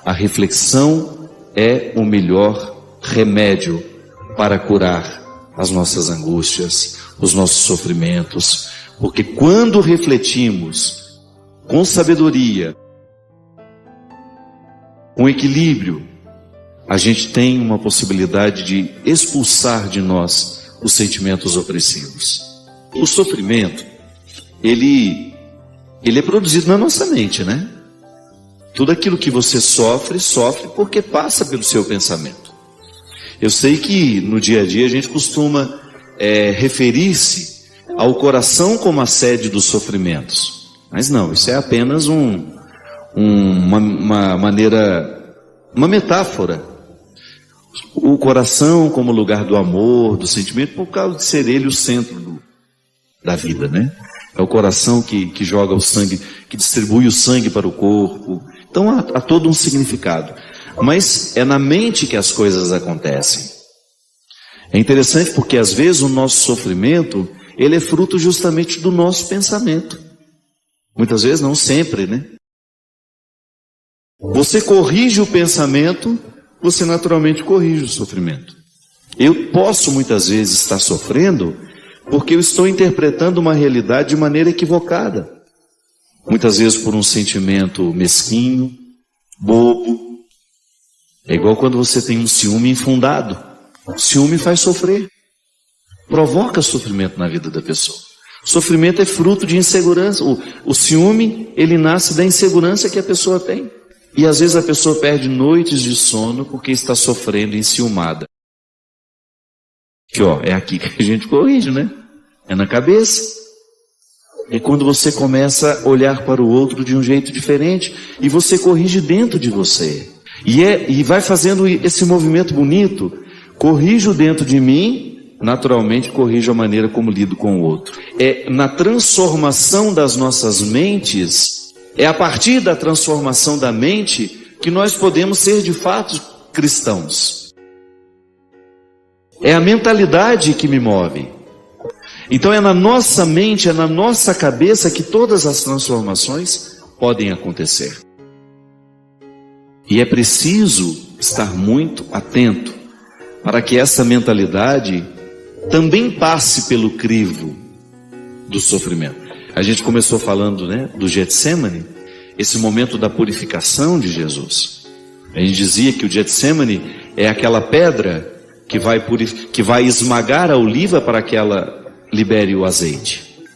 A reflexão é o melhor remédio para curar as nossas angústias, os nossos sofrimentos, porque quando refletimos com sabedoria, com equilíbrio, a gente tem uma possibilidade de expulsar de nós os sentimentos opressivos. O sofrimento, ele é produzido na nossa mente, né? Tudo aquilo que você sofre porque passa pelo seu pensamento. Eu sei que no dia a dia a gente costuma referir-se ao coração como a sede dos sofrimentos. Mas não, isso é apenas uma metáfora. O coração como lugar do amor, do sentimento, por causa de ser ele o centro da vida, né? É o coração que joga o sangue, que distribui o sangue para o corpo. Então há todo um significado. Mas é na mente que as coisas acontecem. É interessante porque às vezes o nosso sofrimento, ele é fruto justamente do nosso pensamento. Muitas vezes, não sempre, né? Você corrige o pensamento, você naturalmente corrige o sofrimento. Eu posso muitas vezes estar sofrendo porque eu estou interpretando uma realidade de maneira equivocada. Muitas vezes por um sentimento mesquinho, bobo. É igual quando você tem um ciúme infundado. O ciúme faz sofrer. Provoca sofrimento na vida da pessoa. O sofrimento é fruto de insegurança. O ciúme, ele nasce da insegurança que a pessoa tem. E às vezes a pessoa perde noites de sono porque está sofrendo enciumada. Que é aqui que a gente corrige, né? É na cabeça. E quando você começa a olhar para o outro de um jeito diferente, e você corrige dentro de você. E vai fazendo esse movimento bonito. Corrijo dentro de mim, naturalmente corrijo a maneira como lido com o outro. É na transformação das nossas mentes, é a partir da transformação da mente que nós podemos ser de fato cristãos. É a mentalidade que me move. Então é na nossa mente, é na nossa cabeça que todas as transformações podem acontecer. E é preciso estar muito atento para que essa mentalidade também passe pelo crivo do sofrimento. A gente começou falando, né, do Getsemane, esse momento da purificação de Jesus. A gente dizia que o Getsemane é aquela pedra que vai esmagar a oliva para que ela libere o azeite.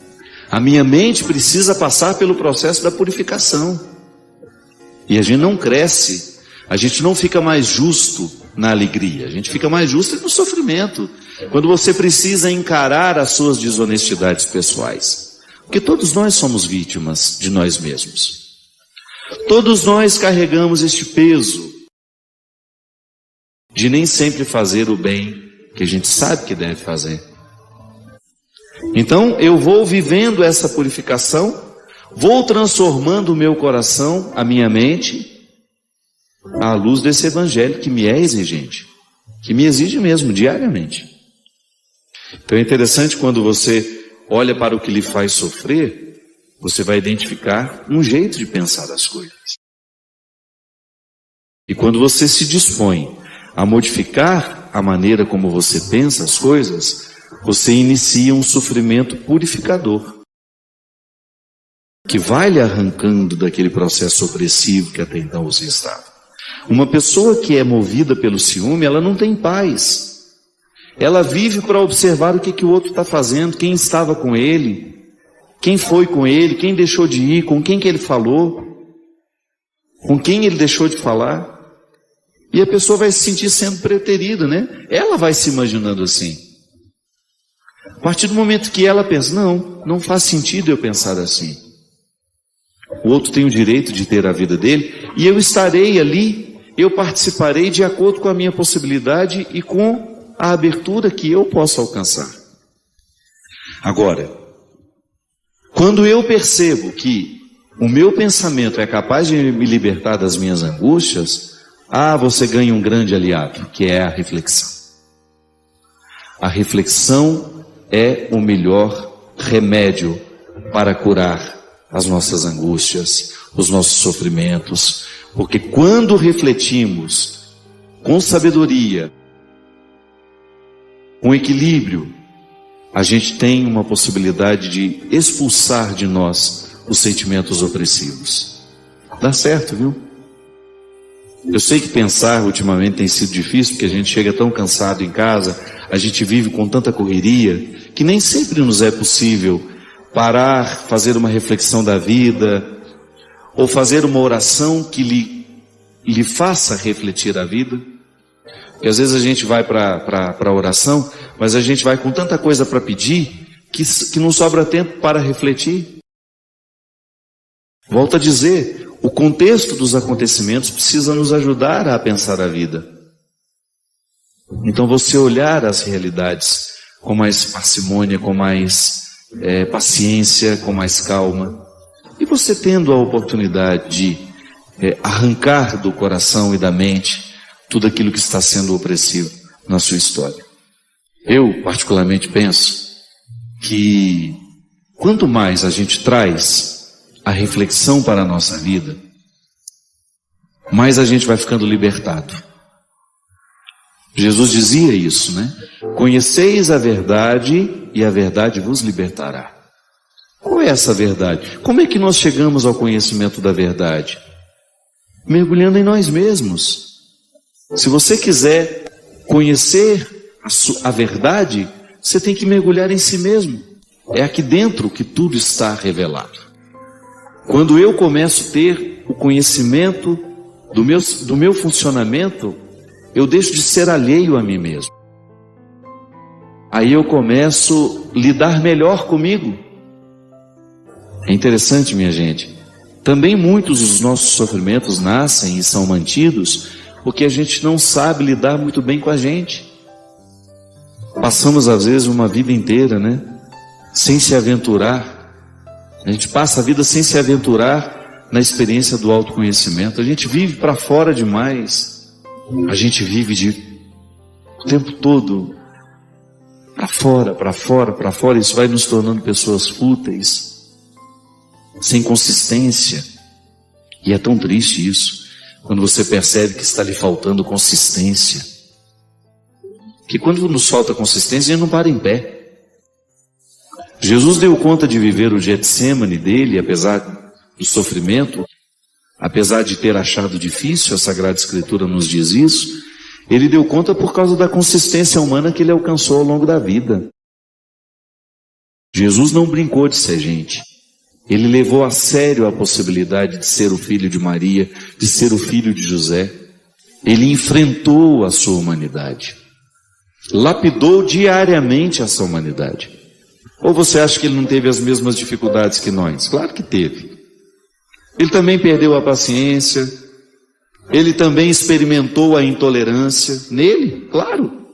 A minha mente precisa passar pelo processo da purificação. E a gente não cresce, a gente não fica mais justo na alegria, a gente fica mais justo no sofrimento, quando você precisa encarar as suas desonestidades pessoais. Porque todos nós somos vítimas de nós mesmos. Todos nós carregamos este peso de nem sempre fazer o bem que a gente sabe que deve fazer. Então eu vou vivendo essa purificação, vou transformando o meu coração, a minha mente, à luz desse evangelho que me é exigente, que me exige mesmo diariamente. Então é interessante quando você olha para o que lhe faz sofrer, você vai identificar um jeito de pensar as coisas. E quando você se dispõe a modificar a maneira como você pensa as coisas, você inicia um sofrimento purificador, que vai lhe arrancando daquele processo opressivo que até então você estava. Uma pessoa que é movida pelo ciúme, ela não tem paz. Ela vive para observar o que o outro está fazendo, quem estava com ele, quem foi com ele, quem deixou de ir, com quem que ele falou, com quem ele deixou de falar. E a pessoa vai se sentir sendo preterida, né? Ela vai se imaginando assim. A partir do momento que ela pensa, não faz sentido eu pensar assim. O outro tem o direito de ter a vida dele, e eu estarei ali, eu participarei de acordo com a minha possibilidade e com a abertura que eu posso alcançar. Agora, quando eu percebo que o meu pensamento é capaz de me libertar das minhas angústias, você ganha um grande aliado, que é a reflexão. A reflexão é o melhor remédio para curar as nossas angústias, os nossos sofrimentos, Porque quando refletimos com sabedoria, com equilíbrio, a gente tem uma possibilidade de expulsar de nós os sentimentos opressivos. Dá certo, viu? Eu sei que pensar ultimamente tem sido difícil, porque a gente chega tão cansado em casa, a gente vive com tanta correria, que nem sempre nos é possível parar, fazer uma reflexão da vida, ou fazer uma oração que lhe faça refletir a vida. Porque às vezes a gente vai para a oração, mas a gente vai com tanta coisa para pedir, que não sobra tempo para refletir. Volto a dizer, o contexto dos acontecimentos precisa nos ajudar a pensar a vida. Então você olhar as realidades com mais parcimônia, com mais paciência, com mais calma. E você tendo a oportunidade de arrancar do coração e da mente tudo aquilo que está sendo opressivo na sua história. Eu particularmente penso que quanto mais a gente traz a reflexão para a nossa vida, mais a gente vai ficando libertado. Jesus dizia isso, né? Conheceis a verdade e a verdade vos libertará. Qual é essa verdade? Como é que nós chegamos ao conhecimento da verdade? Mergulhando em nós mesmos. Se você quiser conhecer a verdade, você tem que mergulhar em si mesmo. É aqui dentro que tudo está revelado. Quando eu começo a ter o conhecimento do meu funcionamento, eu deixo de ser alheio a mim mesmo. Aí eu começo a lidar melhor comigo. É interessante, minha gente. Também muitos dos nossos sofrimentos nascem e são mantidos porque a gente não sabe lidar muito bem com a gente. Passamos às vezes uma vida inteira, né? Sem se aventurar. A gente passa a vida sem se aventurar na experiência do autoconhecimento. A gente vive para fora demais. A gente vive o tempo todo para fora, para fora, para fora. Isso vai nos tornando pessoas fúteis, sem consistência. E é tão triste isso, quando você percebe que está lhe faltando consistência. Que quando nos falta consistência, a gente não para em pé. Jesus deu conta de viver o Getsêmani dele, apesar do sofrimento, apesar de ter achado difícil, a Sagrada Escritura nos diz isso, ele deu conta por causa da consistência humana que ele alcançou ao longo da vida. Jesus não brincou de ser gente. Ele levou a sério a possibilidade de ser o filho de Maria, de ser o filho de José. Ele enfrentou a sua humanidade. Lapidou diariamente essa humanidade. Ou você acha que ele não teve as mesmas dificuldades que nós? Claro que teve. Ele também perdeu a paciência. Ele também experimentou a intolerância. Nele, claro.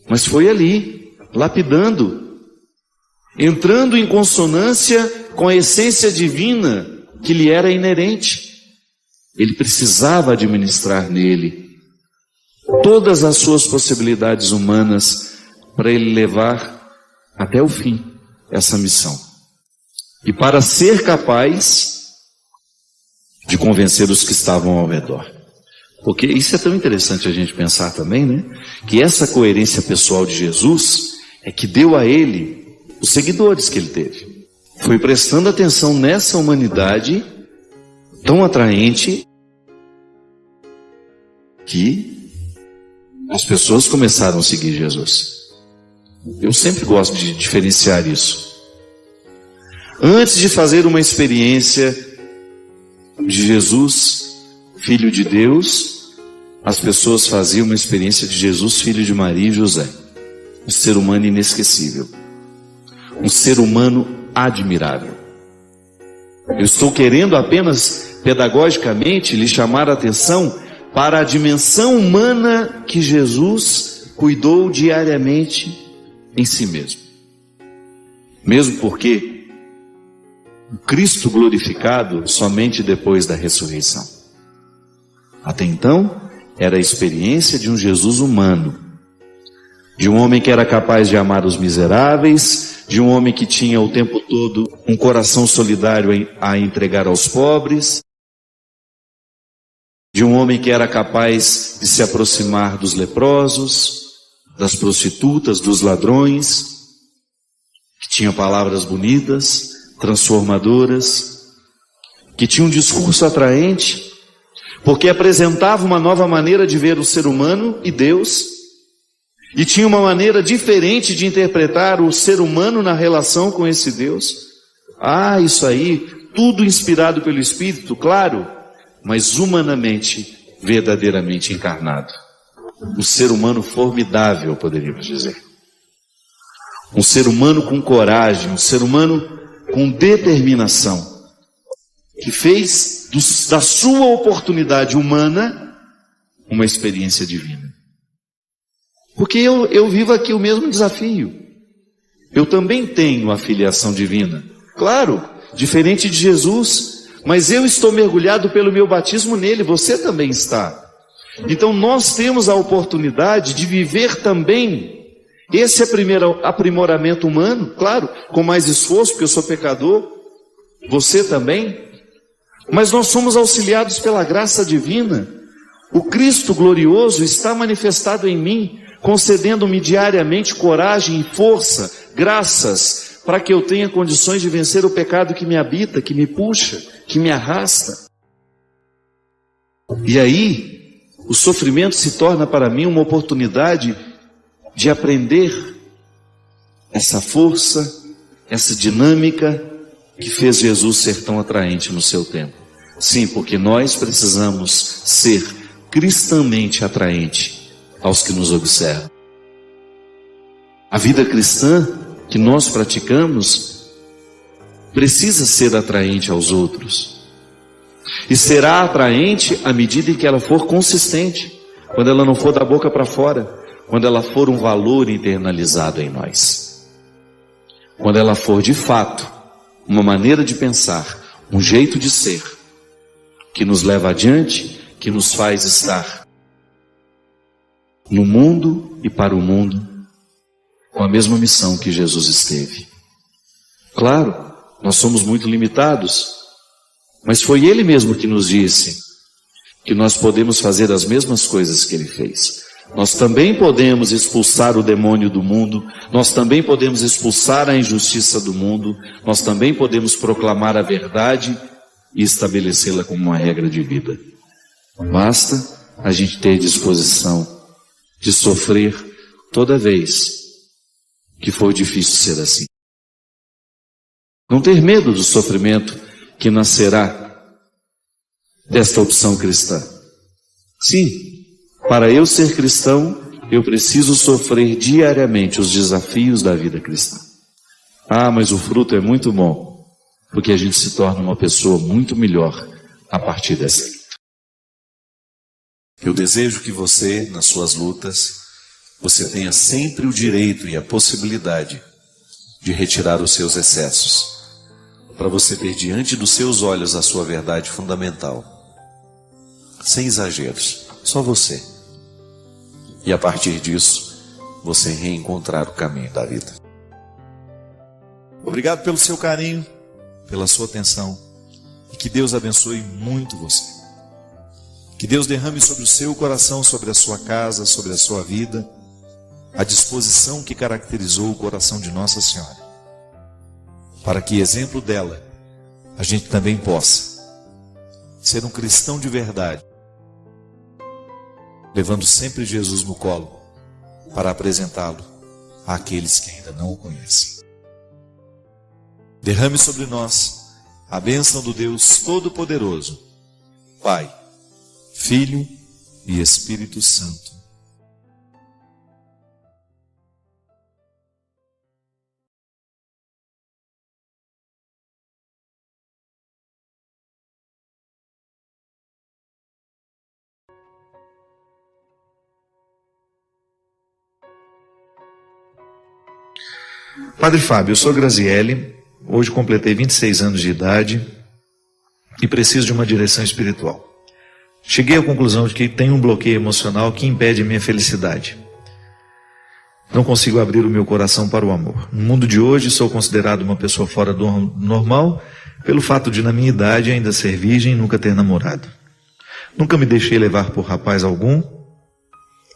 Mas foi ali, lapidando, entrando em consonância com a essência divina que lhe era inerente. Ele precisava administrar nele todas as suas possibilidades humanas para ele levar até o fim essa missão. E para ser capaz de convencer os que estavam ao redor. Porque isso é tão interessante a gente pensar também, né? Que essa coerência pessoal de Jesus é que deu a ele os seguidores que ele teve. Foi prestando atenção nessa humanidade tão atraente que as pessoas começaram a seguir Jesus. Eu sempre gosto de diferenciar isso. Antes de fazer uma experiência de Jesus, Filho de Deus, as pessoas faziam uma experiência de Jesus, Filho de Maria e José. Um ser humano inesquecível. Um ser humano admirável. Eu estou querendo apenas pedagogicamente lhe chamar a atenção para a dimensão humana que Jesus cuidou diariamente em si mesmo. Mesmo porque o Cristo glorificado somente depois da ressurreição. Até então, era a experiência de um Jesus humano, de um homem que era capaz de amar os miseráveis, de um homem que tinha o tempo todo um coração solidário a entregar aos pobres, de um homem que era capaz de se aproximar dos leprosos, das prostitutas, dos ladrões, que tinha palavras bonitas, transformadoras, que tinha um discurso atraente, porque apresentava uma nova maneira de ver o ser humano e Deus, e tinha uma maneira diferente de interpretar o ser humano na relação com esse Deus. Isso aí, tudo inspirado pelo Espírito, claro, mas humanamente, verdadeiramente encarnado. Um ser humano formidável, poderíamos dizer. Um ser humano com coragem, um ser humano com determinação, que fez da sua oportunidade humana uma experiência divina. Porque eu vivo aqui o mesmo desafio. Eu também tenho a filiação divina. Claro, diferente de Jesus, mas eu estou mergulhado pelo meu batismo nele, você também está. Então nós temos a oportunidade de viver também esse aprimoramento humano, claro, com mais esforço, porque eu sou pecador, você também, mas nós somos auxiliados pela graça divina. O Cristo glorioso está manifestado em mim, concedendo-me diariamente coragem e força, graças, para que eu tenha condições de vencer o pecado que me habita, que me puxa, que me arrasta. E aí, o sofrimento se torna para mim uma oportunidade de aprender essa força, essa dinâmica que fez Jesus ser tão atraente no seu tempo. Sim, porque nós precisamos ser cristamente atraente aos que nos observam. A vida cristã que nós praticamos precisa ser atraente aos outros. E será atraente à medida em que ela for consistente, quando ela não for da boca para fora, quando ela for um valor internalizado em nós. Quando ela for de fato uma maneira de pensar, um jeito de ser, que nos leva adiante, que nos faz estar no mundo e para o mundo, com a mesma missão que Jesus esteve. Claro, nós somos muito limitados, mas foi Ele mesmo que nos disse que nós podemos fazer as mesmas coisas que Ele fez. Nós também podemos expulsar o demônio do mundo, nós também podemos expulsar a injustiça do mundo, nós também podemos proclamar a verdade e estabelecê-la como uma regra de vida. Basta a gente ter disposição de sofrer toda vez que for difícil ser assim. Não ter medo do sofrimento que nascerá desta opção cristã. Sim, para eu ser cristão, eu preciso sofrer diariamente os desafios da vida cristã. Mas o fruto é muito bom, porque a gente se torna uma pessoa muito melhor a partir dessa luta. Eu desejo que você, nas suas lutas, você tenha sempre o direito e a possibilidade de retirar os seus excessos, para você ter diante dos seus olhos a sua verdade fundamental, sem exageros, só você. E a partir disso, você reencontrar o caminho da vida. Obrigado pelo seu carinho, pela sua atenção, e que Deus abençoe muito você. Que Deus derrame sobre o seu coração, sobre a sua casa, sobre a sua vida, a disposição que caracterizou o coração de Nossa Senhora, para que, exemplo dela, a gente também possa ser um cristão de verdade, levando sempre Jesus no colo, para apresentá-lo àqueles que ainda não o conhecem. Derrame sobre nós a bênção do Deus Todo-Poderoso, Pai, Filho e Espírito Santo. Padre Fábio, eu sou Graziele, hoje completei 26 anos de idade e preciso de uma direção espiritual. Cheguei à conclusão de que tenho um bloqueio emocional que impede a minha felicidade. Não consigo abrir o meu coração para o amor. No mundo de hoje sou considerado uma pessoa fora do normal pelo fato de, na minha idade, ainda ser virgem e nunca ter namorado. Nunca me deixei levar por rapaz algum,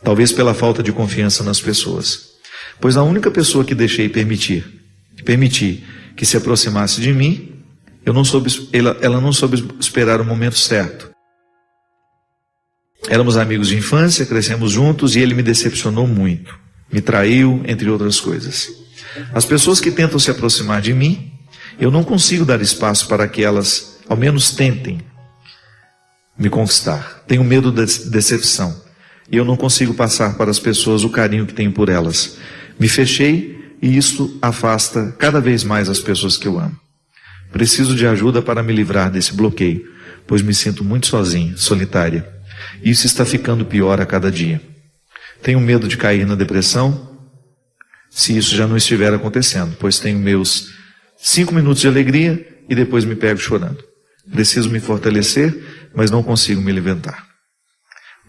talvez pela falta de confiança nas pessoas. Pois a única pessoa que deixei permiti que se aproximasse de mim, ela não soube esperar o momento certo. Éramos amigos de infância, crescemos juntos e ele me decepcionou muito. Me traiu, entre outras coisas. As pessoas que tentam se aproximar de mim, eu não consigo dar espaço para que elas, ao menos, tentem me conquistar. Tenho medo da decepção. E eu não consigo passar para as pessoas o carinho que tenho por elas. Me fechei e isto afasta cada vez mais as pessoas que eu amo. Preciso de ajuda para me livrar desse bloqueio, pois me sinto muito sozinha, solitária. Isso está ficando pior a cada dia. Tenho medo de cair na depressão, se isso já não estiver acontecendo, pois tenho meus 5 minutos de alegria e depois me pego chorando. Preciso me fortalecer, mas não consigo me levantar.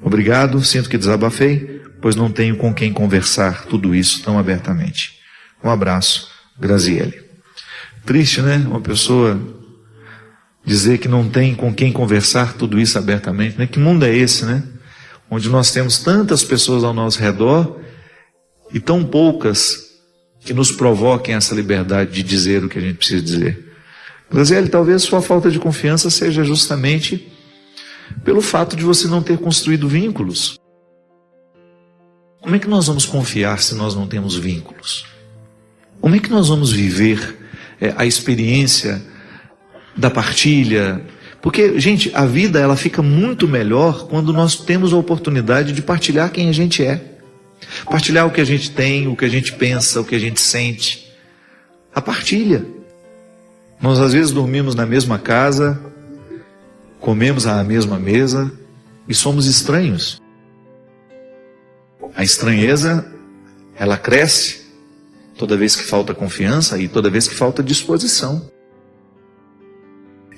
Obrigado, sinto que desabafei, pois não tenho com quem conversar tudo isso tão abertamente. Um abraço, Graziele. Triste, né? Uma pessoa dizer que não tem com quem conversar tudo isso abertamente, né? Que mundo é esse, né? Onde nós temos tantas pessoas ao nosso redor e tão poucas que nos provoquem essa liberdade de dizer o que a gente precisa dizer. Graziele, talvez sua falta de confiança seja justamente pelo fato de você não ter construído vínculos. Como é que nós vamos confiar se nós não temos vínculos? Como é que nós vamos viver a experiência da partilha? Porque, gente, a vida ela fica muito melhor quando nós temos a oportunidade de partilhar quem a gente é. Partilhar o que a gente tem, o que a gente pensa, o que a gente sente. A partilha. Nós às vezes dormimos na mesma casa, comemos à mesma mesa e somos estranhos. A estranheza, ela cresce toda vez que falta confiança e toda vez que falta disposição.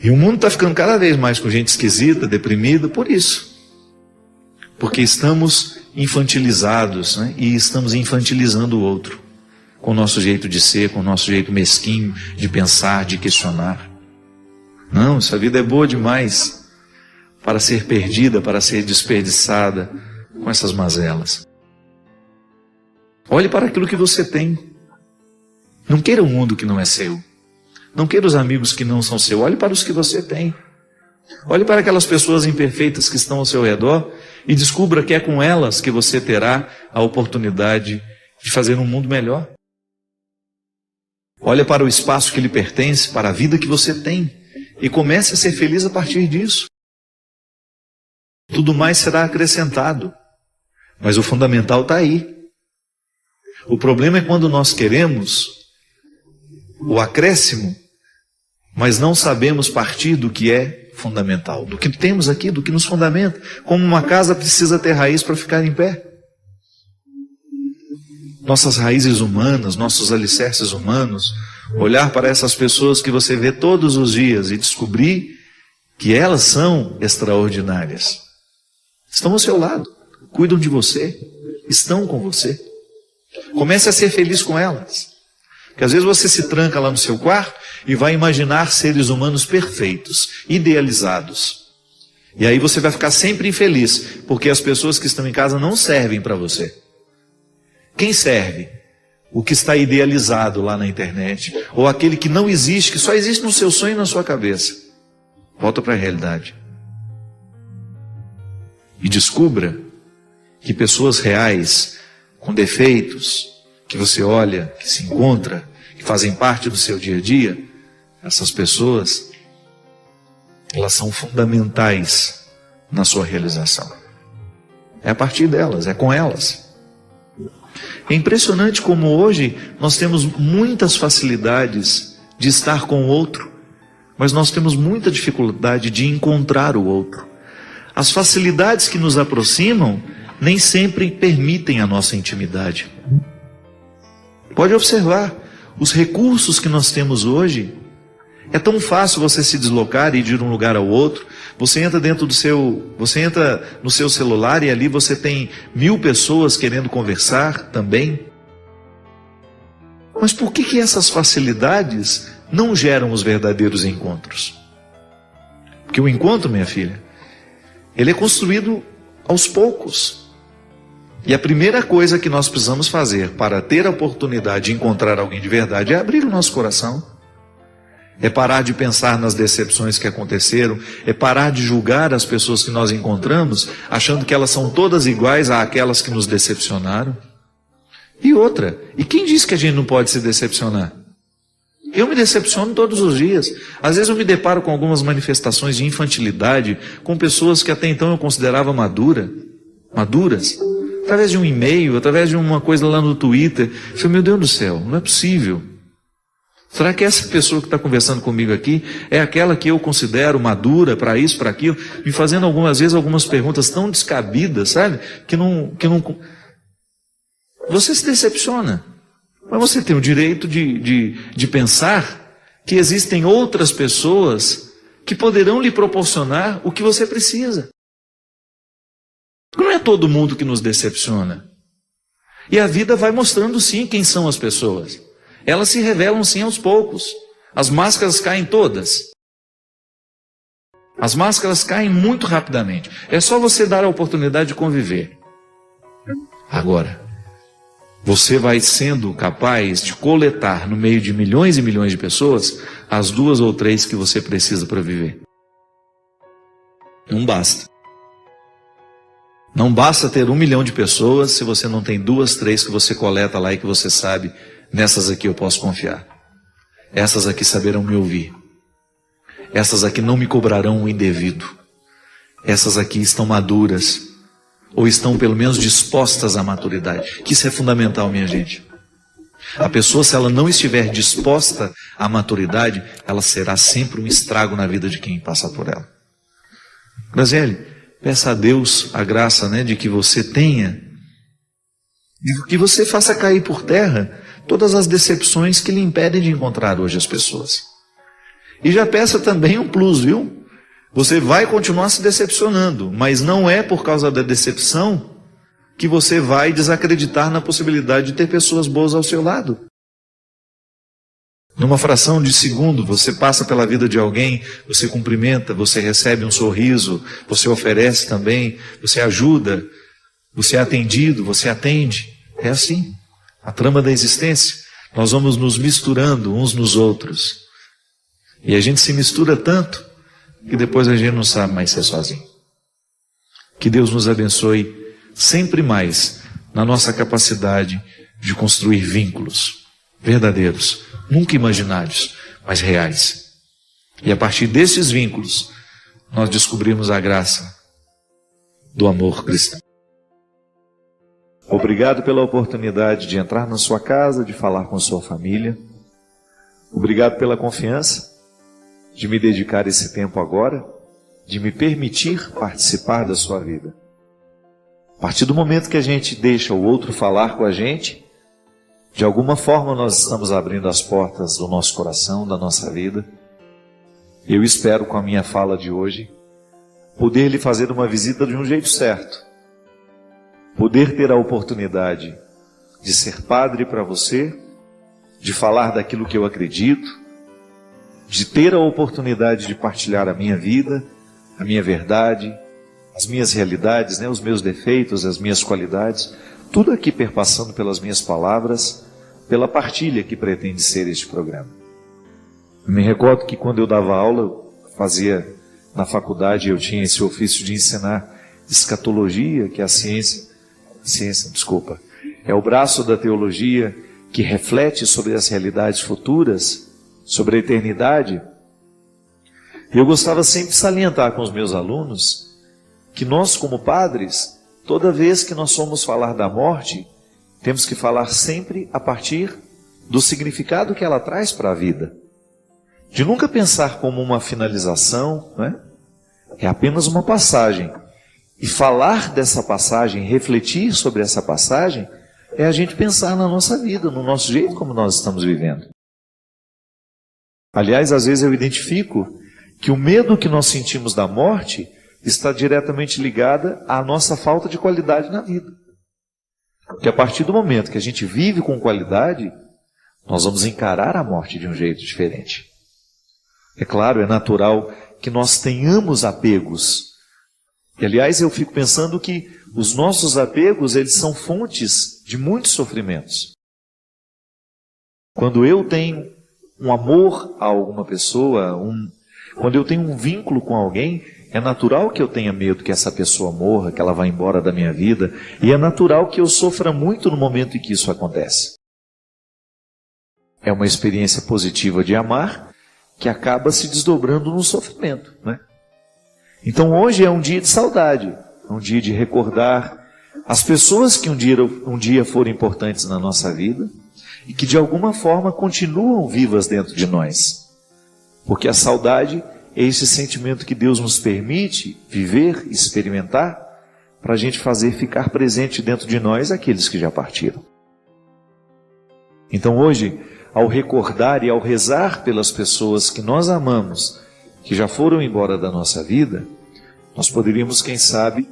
E o mundo está ficando cada vez mais com gente esquisita, deprimida, por isso. Porque estamos infantilizados, né? E estamos infantilizando o outro. Com o nosso jeito de ser, com o nosso jeito mesquinho de pensar, de questionar. Não, essa vida é boa demais para ser perdida, para ser desperdiçada com essas mazelas. Olhe para aquilo que você tem. Não queira um mundo que não é seu. Não queira os amigos que não são seus. Olhe para os que você tem. Olhe para aquelas pessoas imperfeitas que estão ao seu redor e descubra que é com elas que você terá a oportunidade de fazer um mundo melhor. Olhe para o espaço que lhe pertence, para a vida que você tem e comece a ser feliz a partir disso. Tudo mais será acrescentado, mas o fundamental está aí. O problema é quando nós queremos o acréscimo, mas não sabemos partir do que é fundamental, do que temos aqui, do que nos fundamenta. Como uma casa precisa ter raiz para ficar em pé. Nossas raízes humanas, nossos alicerces humanos, olhar para essas pessoas que você vê todos os dias e descobrir que elas são extraordinárias. Estão ao seu lado, cuidam de você, estão com você. Comece a ser feliz com elas. Porque às vezes você se tranca lá no seu quarto e vai imaginar seres humanos perfeitos, idealizados. E aí você vai ficar sempre infeliz, porque as pessoas que estão em casa não servem para você. Quem serve? O que está idealizado lá na internet, ou aquele que não existe, que só existe no seu sonho e na sua cabeça. Volta para a realidade. E descubra que pessoas reais, com defeitos, que você olha, que se encontra, que fazem parte do seu dia a dia, essas pessoas, elas são fundamentais na sua realização. É a partir delas, é com elas. É impressionante como hoje nós temos muitas facilidades de estar com o outro, mas nós temos muita dificuldade de encontrar o outro. As facilidades que nos aproximam nem sempre permitem a nossa intimidade. Pode observar, os recursos que nós temos hoje, é tão fácil você se deslocar e ir de um lugar ao outro. Você entra no seu celular e ali você tem 1000 pessoas querendo conversar também. Mas por que essas facilidades não geram os verdadeiros encontros? Porque o encontro, minha filha, Ele é construído aos poucos. E a primeira coisa que nós precisamos fazer para ter a oportunidade de encontrar alguém de verdade é abrir o nosso coração. É parar de pensar nas decepções que aconteceram, é parar de julgar as pessoas que nós encontramos, achando que elas são todas iguais àquelas que nos decepcionaram. E outra, e quem disse que a gente não pode se decepcionar? Eu me decepciono todos os dias. Às vezes eu me deparo com algumas manifestações de infantilidade, com pessoas que até então eu considerava maduras, através de um e-mail, através de uma coisa lá no Twitter. Eu falei, meu Deus do céu, não é possível. Será que essa pessoa que está conversando comigo aqui é aquela que eu considero madura para isso, para aquilo, me fazendo algumas vezes algumas perguntas tão descabidas, sabe? Que não... Você se decepciona. Mas você tem o direito de pensar que existem outras pessoas que poderão lhe proporcionar o que você precisa. Não é todo mundo que nos decepciona. E a vida vai mostrando sim quem são as pessoas. Elas se revelam sim aos poucos. As máscaras caem todas. As máscaras caem muito rapidamente. É só você dar a oportunidade de conviver. Agora, você vai sendo capaz de coletar no meio de milhões e milhões de pessoas as 2 ou 3 que você precisa para viver. Não basta. Não basta ter 1 milhão de pessoas se você não tem 2, 3 que você coleta lá e que você sabe, nessas aqui eu posso confiar. Essas aqui saberão me ouvir. Essas aqui não me cobrarão o indevido. Essas aqui estão maduras, ou estão pelo menos dispostas à maturidade. Que isso é fundamental, minha gente. A pessoa, se ela não estiver disposta à maturidade, ela será sempre um estrago na vida de quem passa por ela. Graziele, peça a Deus a graça, de que você tenha, e que você faça cair por terra todas as decepções que lhe impedem de encontrar hoje as pessoas. E já peça também um plus, viu? Você vai continuar se decepcionando, mas não é por causa da decepção que você vai desacreditar na possibilidade de ter pessoas boas ao seu lado. Numa fração de segundo, você passa pela vida de alguém, você cumprimenta, você recebe um sorriso, você oferece também, você ajuda, você é atendido, você atende. É assim, a trama da existência. Nós vamos nos misturando uns nos outros. E a gente se mistura tanto que depois a gente não sabe mais ser sozinho. Que Deus nos abençoe sempre mais na nossa capacidade de construir vínculos verdadeiros, nunca imaginados, mas reais. E a partir desses vínculos, nós descobrimos a graça do amor cristão. Obrigado pela oportunidade de entrar na sua casa, de falar com sua família. Obrigado pela confiança de me dedicar esse tempo agora, de me permitir participar da sua vida. A partir do momento que a gente deixa o outro falar com a gente, de alguma forma nós estamos abrindo as portas do nosso coração, da nossa vida. Eu espero, com a minha fala de hoje, poder lhe fazer uma visita de um jeito certo. Poder ter a oportunidade de ser padre para você, de falar daquilo que eu acredito, de ter a oportunidade de partilhar a minha vida, a minha verdade, as minhas realidades, os meus defeitos, as minhas qualidades, tudo aqui perpassando pelas minhas palavras, pela partilha que pretende ser este programa. Eu me recordo que quando eu dava aula, eu fazia na faculdade, eu tinha esse ofício de ensinar escatologia, que é é o braço da teologia que reflete sobre as realidades futuras, sobre a eternidade. Eu gostava sempre de salientar com os meus alunos que nós, como padres, toda vez que nós formos falar da morte, temos que falar sempre a partir do significado que ela traz para a vida. De nunca pensar como uma finalização, é apenas uma passagem. E falar dessa passagem, refletir sobre essa passagem, é a gente pensar na nossa vida, no nosso jeito como nós estamos vivendo. Aliás, às vezes eu identifico que o medo que nós sentimos da morte está diretamente ligada à nossa falta de qualidade na vida. Porque a partir do momento que a gente vive com qualidade, nós vamos encarar a morte de um jeito diferente. É claro, é natural que nós tenhamos apegos E, aliás, eu fico pensando que os nossos apegos, eles são fontes de muitos sofrimentos. Quando eu tenho um amor a alguma pessoa, quando eu tenho um vínculo com alguém, é natural que eu tenha medo que essa pessoa morra, que ela vá embora da minha vida, e é natural que eu sofra muito no momento em que isso acontece. É uma experiência positiva de amar, que acaba se desdobrando no sofrimento, né? Então hoje é um dia de saudade, um dia de recordar as pessoas que um dia foram importantes na nossa vida e que de alguma forma continuam vivas dentro de nós. Porque a saudade é esse sentimento que Deus nos permite viver, experimentar, para a gente fazer ficar presente dentro de nós aqueles que já partiram. Então hoje, ao recordar e ao rezar pelas pessoas que nós amamos, que já foram embora da nossa vida, nós poderíamos, quem sabe,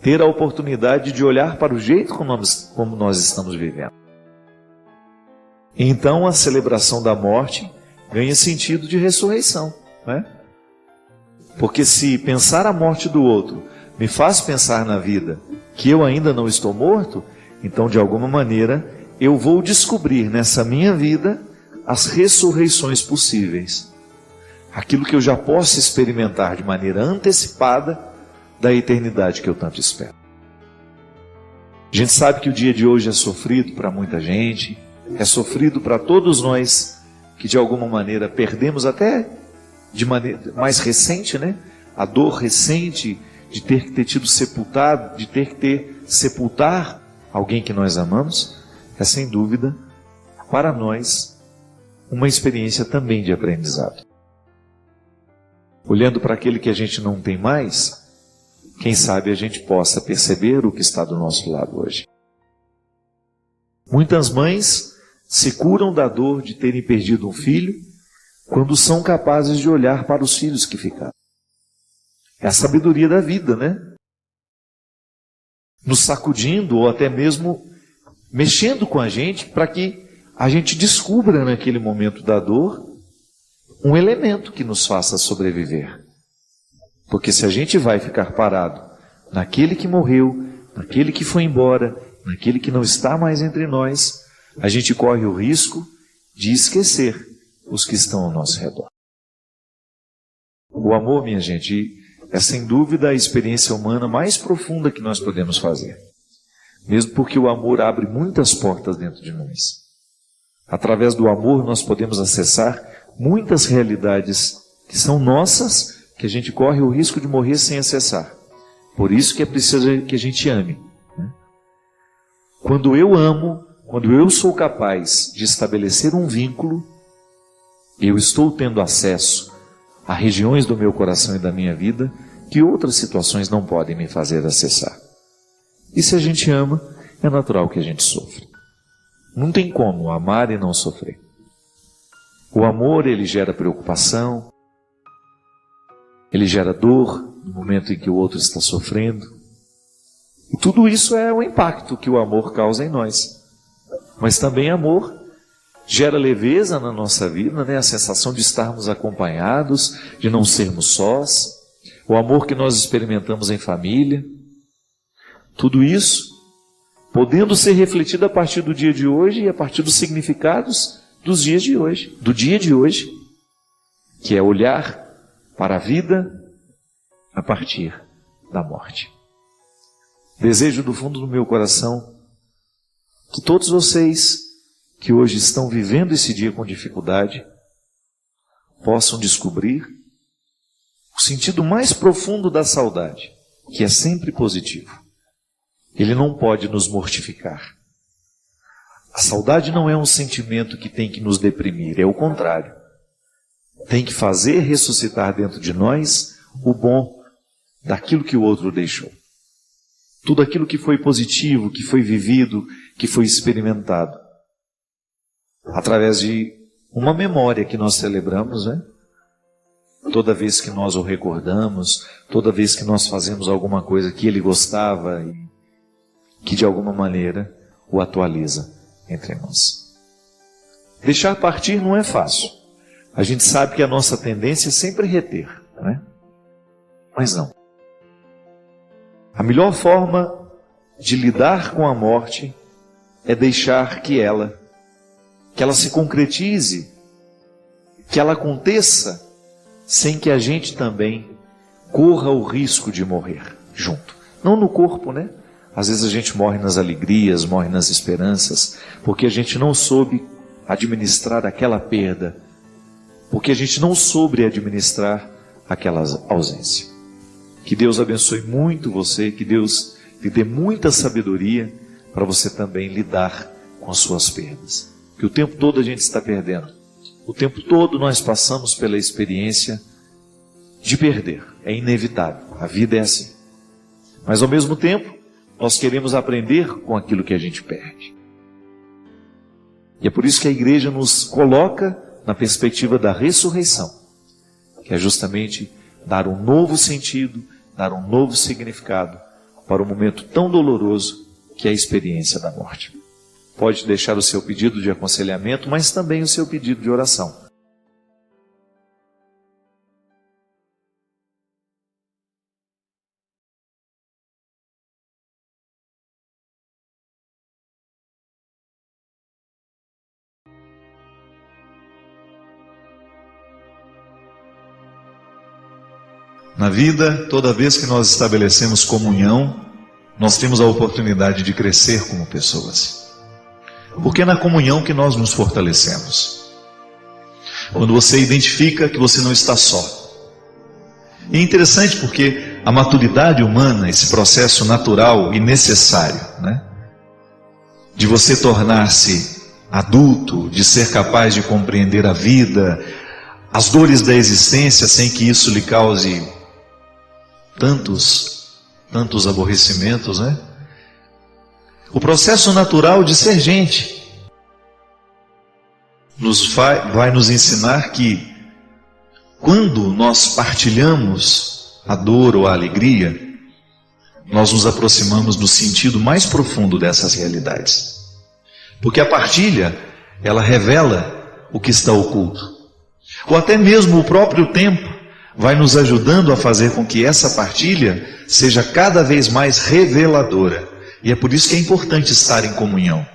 ter a oportunidade de olhar para o jeito como nós estamos vivendo. Então a celebração da morte ganha sentido de ressurreição, né? Porque se pensar a morte do outro me faz pensar na vida que eu ainda não estou morto, então de alguma maneira eu vou descobrir nessa minha vida as ressurreições possíveis. Aquilo que eu já posso experimentar de maneira antecipada da eternidade que eu tanto espero. A gente sabe que o dia de hoje é sofrido para muita gente, é sofrido para todos nós que de alguma maneira perdemos até de maneira mais recente, né? A dor recente de ter que ter tido sepultado, de ter que sepultar alguém que nós amamos, é sem dúvida para nós uma experiência também de aprendizado. Olhando para aquele que a gente não tem mais, quem sabe a gente possa perceber o que está do nosso lado hoje. Muitas mães se curam da dor de terem perdido um filho quando são capazes de olhar para os filhos que ficaram. É a sabedoria da vida, né? Nos sacudindo ou até mesmo mexendo com a gente para que a gente descubra naquele momento da dor um elemento que nos faça sobreviver. Porque se a gente vai ficar parado naquele que morreu, naquele que foi embora, naquele que não está mais entre nós, a gente corre o risco de esquecer os que estão ao nosso redor. O amor, minha gente, é sem dúvida a experiência humana mais profunda que nós podemos fazer. Mesmo porque o amor abre muitas portas dentro de nós. Através do amor nós podemos acessar muitas realidades que são nossas, que a gente corre o risco de morrer sem acessar. Por isso que é preciso que a gente ame, né? Quando eu amo, quando eu sou capaz de estabelecer um vínculo, eu estou tendo acesso a regiões do meu coração e da minha vida que outras situações não podem me fazer acessar. E se a gente ama, é natural que a gente sofra. Não tem como amar e não sofrer. O amor, ele gera preocupação, ele gera dor no momento em que o outro está sofrendo. E tudo isso é o impacto que o amor causa em nós. Mas também amor gera leveza na nossa vida, né? A sensação de estarmos acompanhados, de não sermos sós. O amor que nós experimentamos em família. Tudo isso podendo ser refletido a partir do dia de hoje e a partir dos significados dos dias de hoje, do dia de hoje, que é olhar para a vida a partir da morte. Desejo do fundo do meu coração que todos vocês que hoje estão vivendo esse dia com dificuldade possam descobrir o sentido mais profundo da saudade, que é sempre positivo. Ele não pode nos mortificar. A saudade não é um sentimento que tem que nos deprimir, é o contrário. Tem que fazer ressuscitar dentro de nós o bom daquilo que o outro deixou. Tudo aquilo que foi positivo, que foi vivido, que foi experimentado. Através de uma memória que nós celebramos, né? Toda vez que nós o recordamos, toda vez que nós fazemos alguma coisa que ele gostava e que de alguma maneira o atualiza entre nós. Deixar partir não é fácil. A gente sabe que a nossa tendência é sempre reter, não é? Mas não. A melhor forma de lidar com a morte é deixar que ela se concretize, que ela aconteça, sem que a gente também corra o risco de morrer junto. Não no corpo, né? Às vezes a gente morre nas alegrias, morre nas esperanças, porque a gente não soube administrar aquela perda, porque a gente não soube administrar aquela ausência. Que Deus abençoe muito você, que Deus lhe dê muita sabedoria para você também lidar com as suas perdas. Que o tempo todo a gente está perdendo. O tempo todo nós passamos pela experiência de perder. É inevitável. A vida é assim. Mas ao mesmo tempo, nós queremos aprender com aquilo que a gente perde. E é por isso que a igreja nos coloca na perspectiva da ressurreição, que é justamente dar um novo sentido, dar um novo significado para um momento tão doloroso que é a experiência da morte. Pode deixar o seu pedido de aconselhamento, mas também o seu pedido de oração. Na vida, toda vez que nós estabelecemos comunhão, nós temos a oportunidade de crescer como pessoas. Porque é na comunhão que nós nos fortalecemos. Quando você identifica que você não está só. E é interessante porque a maturidade humana, esse processo natural e necessário, né? De você tornar-se adulto, de ser capaz de compreender a vida, as dores da existência sem que isso lhe cause tantos aborrecimentos, né? O processo natural de ser gente vai nos ensinar que quando nós partilhamos a dor ou a alegria, nós nos aproximamos do sentido mais profundo dessas realidades. Porque a partilha, ela revela o que está oculto. Ou até mesmo o próprio tempo vai nos ajudando a fazer com que essa partilha seja cada vez mais reveladora. E é por isso que é importante estar em comunhão.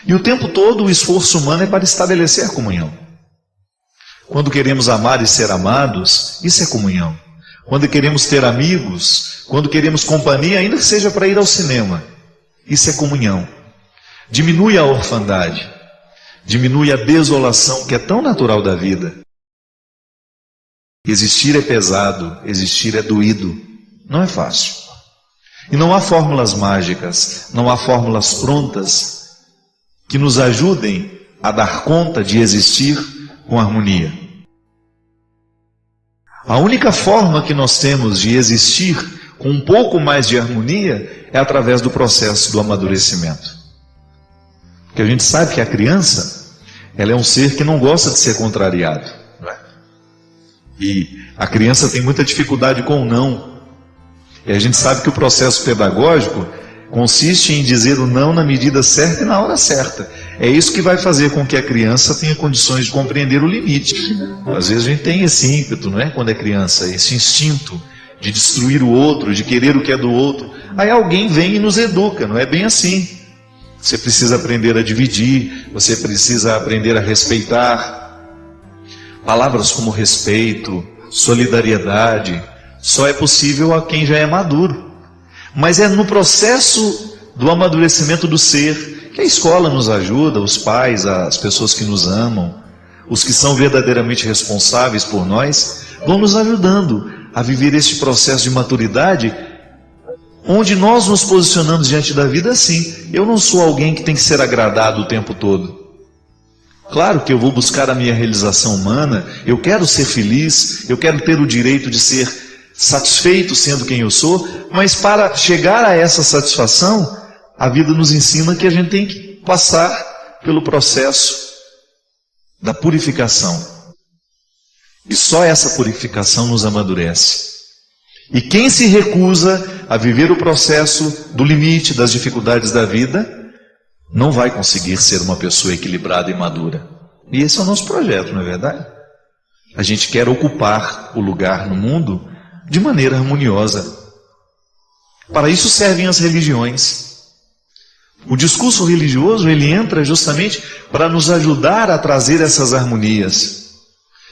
E o tempo todo o esforço humano é para estabelecer a comunhão. Quando queremos amar e ser amados, isso é comunhão. Quando queremos ter amigos, quando queremos companhia, ainda que seja para ir ao cinema, isso é comunhão. Diminui a orfandade, diminui a desolação que é tão natural da vida. Existir é pesado, existir é doído, não é fácil. E não há fórmulas mágicas, não há fórmulas prontas que nos ajudem a dar conta de existir com harmonia. A única forma que nós temos de existir com um pouco mais de harmonia é através do processo do amadurecimento. Porque a gente sabe que a criança, ela é um ser que não gosta de ser contrariado. E a criança tem muita dificuldade com o não. E a gente sabe que o processo pedagógico consiste em dizer o não na medida certa e na hora certa. É isso que vai fazer com que a criança tenha condições de compreender o limite. Às vezes a gente tem esse ímpeto, não é? Quando é criança, esse instinto de destruir o outro, de querer o que é do outro. Aí alguém vem e nos educa, não é bem assim. Você precisa aprender a dividir, você precisa aprender a respeitar. Palavras como respeito, solidariedade, só é possível a quem já é maduro. Mas é no processo do amadurecimento do ser que a escola nos ajuda, os pais, as pessoas que nos amam, os que são verdadeiramente responsáveis por nós, vão nos ajudando a viver este processo de maturidade, onde nós nos posicionamos diante da vida assim. Eu não sou alguém que tem que ser agradado o tempo todo. Claro que eu vou buscar a minha realização humana, eu quero ser feliz, eu quero ter o direito de ser satisfeito sendo quem eu sou, mas para chegar a essa satisfação, a vida nos ensina que a gente tem que passar pelo processo da purificação. E só essa purificação nos amadurece. E quem se recusa a viver o processo do limite, das dificuldades da vida, não vai conseguir ser uma pessoa equilibrada e madura. E esse é o nosso projeto, não é verdade? A gente quer ocupar o lugar no mundo de maneira harmoniosa. Para isso servem as religiões. O discurso religioso, ele entra justamente para nos ajudar a trazer essas harmonias.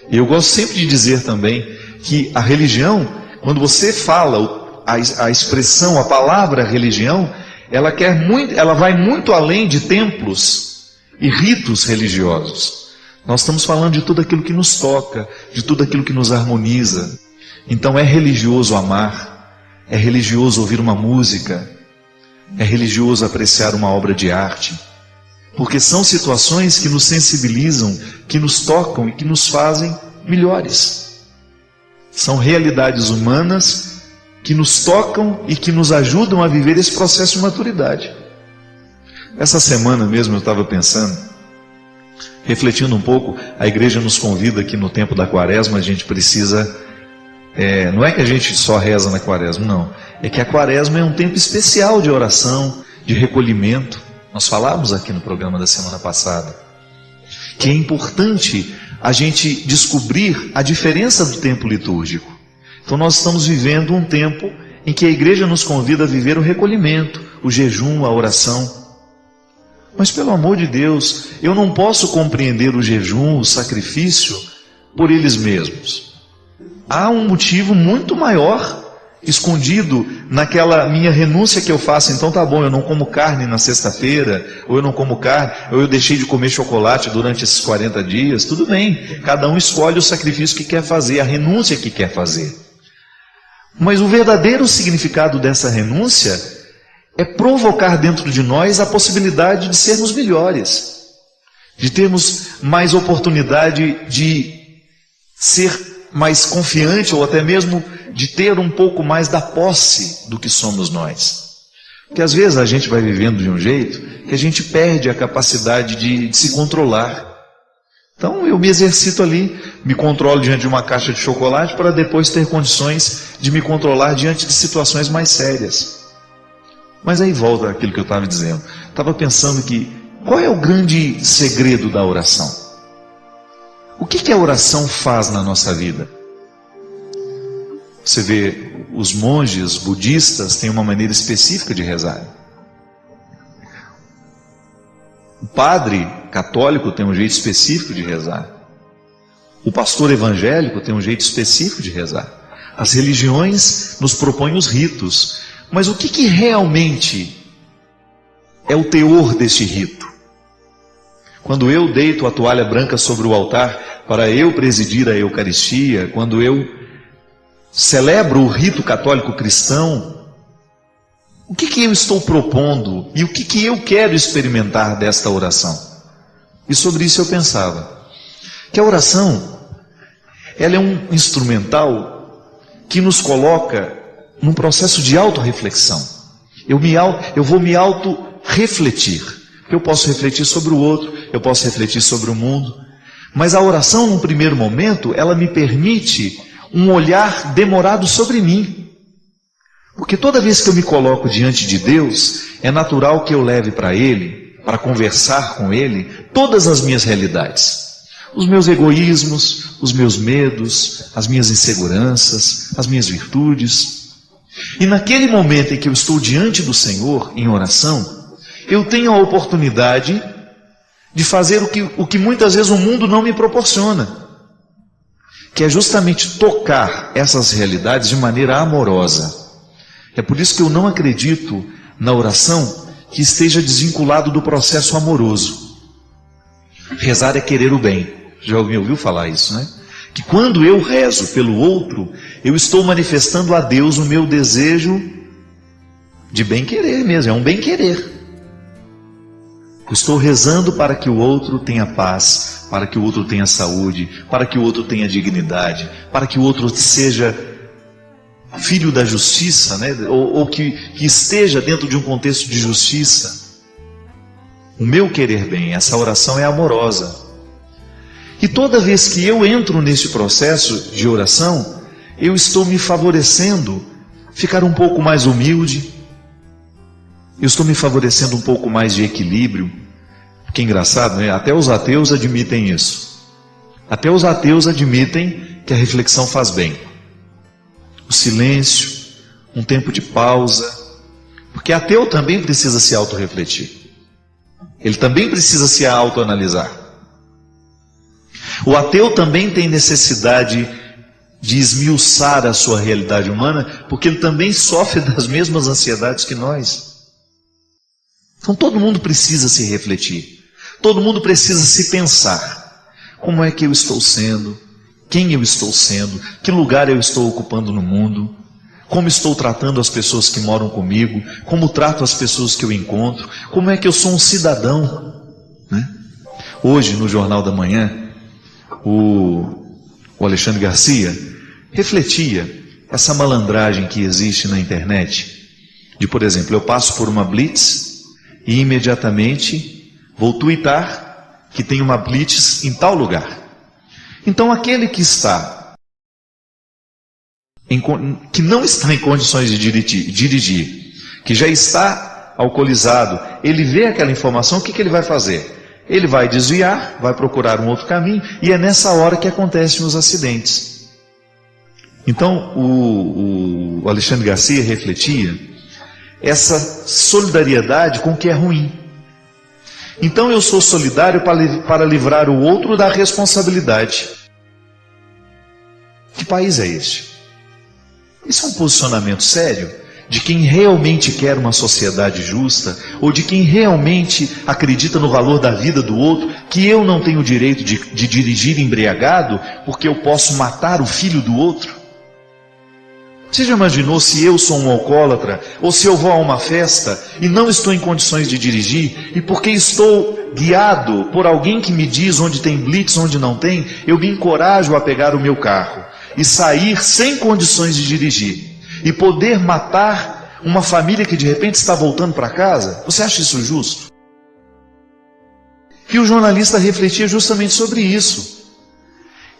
E eu gosto sempre de dizer também que a religião, quando você fala a expressão, a palavra religião, ela vai muito além de templos e ritos religiosos. Nós estamos falando de tudo aquilo que nos toca, de tudo aquilo que nos harmoniza. Então é religioso amar, é religioso ouvir uma música, é religioso apreciar uma obra de arte, porque são situações que nos sensibilizam, que nos tocam e que nos fazem melhores. São realidades humanas que nos tocam e que nos ajudam a viver esse processo de maturidade. Essa semana mesmo eu estava pensando, refletindo um pouco, a igreja nos convida que no tempo da quaresma a gente precisa... não é que a gente só reza na quaresma, não. É que a quaresma é um tempo especial de oração, de recolhimento. Nós falamos aqui no programa da semana passada que é importante a gente descobrir a diferença do tempo litúrgico. Então nós estamos vivendo um tempo em que a igreja nos convida a viver o recolhimento, o jejum, a oração. Mas pelo amor de Deus, eu não posso compreender o jejum, o sacrifício, por eles mesmos. Há um motivo muito maior escondido naquela minha renúncia que eu faço. Então tá bom, eu não como carne na sexta-feira, ou eu não como carne, ou eu deixei de comer chocolate durante esses 40 dias. Tudo bem, cada um escolhe o sacrifício que quer fazer, a renúncia que quer fazer. Mas o verdadeiro significado dessa renúncia é provocar dentro de nós a possibilidade de sermos melhores, de termos mais oportunidade de ser mais confiante, ou até mesmo de ter um pouco mais da posse do que somos nós. Porque às vezes a gente vai vivendo de um jeito que a gente perde a capacidade de se controlar. Então eu me exercito ali, me controlo diante de uma caixa de chocolate para depois ter condições de me controlar diante de situações mais sérias. Mas aí volta aquilo que eu estava dizendo. Estava pensando que qual é o grande segredo da oração? O que a oração faz na nossa vida? Você vê, os monges budistas têm uma maneira específica de rezar. O padre católico tem um jeito específico de rezar. O pastor evangélico tem um jeito específico de rezar. As religiões nos propõem os ritos. Mas o que realmente é o teor deste rito? Quando eu deito a toalha branca sobre o altar para eu presidir a Eucaristia, quando eu celebro o rito católico cristão, o que eu estou propondo e o que eu quero experimentar desta oração? E sobre isso eu pensava, que a oração, ela é um instrumental que nos coloca num processo de autorreflexão. Eu vou me autorrefletir. Eu posso refletir sobre o outro, eu posso refletir sobre o mundo, mas a oração, num primeiro momento, ela me permite um olhar demorado sobre mim. Porque toda vez que eu me coloco diante de Deus, é natural que eu leve para Ele, para conversar com Ele, todas as minhas realidades. Os meus egoísmos, os meus medos, as minhas inseguranças, as minhas virtudes. E naquele momento em que eu estou diante do Senhor, em oração, eu tenho a oportunidade de fazer o que muitas vezes o mundo não me proporciona, que é justamente tocar essas realidades de maneira amorosa. É por isso que eu não acredito na oração que esteja desvinculado do processo amoroso. Rezar é querer o bem. Já me ouviu falar isso, né? Que quando eu rezo pelo outro, eu estou manifestando a Deus o meu desejo de bem-querer mesmo, é um bem-querer. Eu estou rezando para que o outro tenha paz, para que o outro tenha saúde, para que o outro tenha dignidade, para que o outro seja filho da justiça, né? ou que esteja dentro de um contexto de justiça. O meu querer bem, essa oração é amorosa. E toda vez que eu entro nesse processo de oração, eu estou me favorecendo ficar um pouco mais humilde, eu estou me favorecendo um pouco mais de equilíbrio. Que engraçado, né? Até os ateus admitem isso. Até os ateus admitem que a reflexão faz bem. O silêncio, um tempo de pausa, Porque ateu também precisa se autorrefletir. Ele também precisa se autoanalisar. O ateu também tem necessidade de esmiuçar a sua realidade humana, porque ele também sofre das mesmas ansiedades que nós. Então todo mundo precisa se refletir. Todo mundo precisa se pensar. Como é que eu estou sendo? Quem eu estou sendo? Que lugar eu estou ocupando no mundo? Como estou tratando as pessoas que moram comigo? Como trato as pessoas que eu encontro? Como é que eu sou um cidadão? Né? Hoje, no Jornal da Manhã, o Alexandre Garcia refletia essa malandragem que existe na internet. De, por exemplo, eu passo por uma blitz e imediatamente vou tuitar que tem uma blitz em tal lugar. Então aquele que não está em condições de dirigir, que já está alcoolizado, ele vê aquela informação, o que ele vai fazer? Ele vai desviar, vai procurar um outro caminho, e é nessa hora que acontecem os acidentes. Então o Alexandre Garcia refletia essa solidariedade com o que é ruim. Então eu sou solidário para livrar o outro da responsabilidade. Que país é este? Isso é um posicionamento sério de quem realmente quer uma sociedade justa, ou de quem realmente acredita no valor da vida do outro, que eu não tenho o direito de dirigir embriagado, porque eu posso matar o filho do outro? Você já imaginou se eu sou um alcoólatra, ou se eu vou a uma festa e não estou em condições de dirigir, e porque estou guiado por alguém que me diz onde tem blitz, onde não tem, eu me encorajo a pegar o meu carro e sair sem condições de dirigir, e poder matar uma família que de repente está voltando para casa? Você acha isso justo? E o jornalista refletia justamente sobre isso.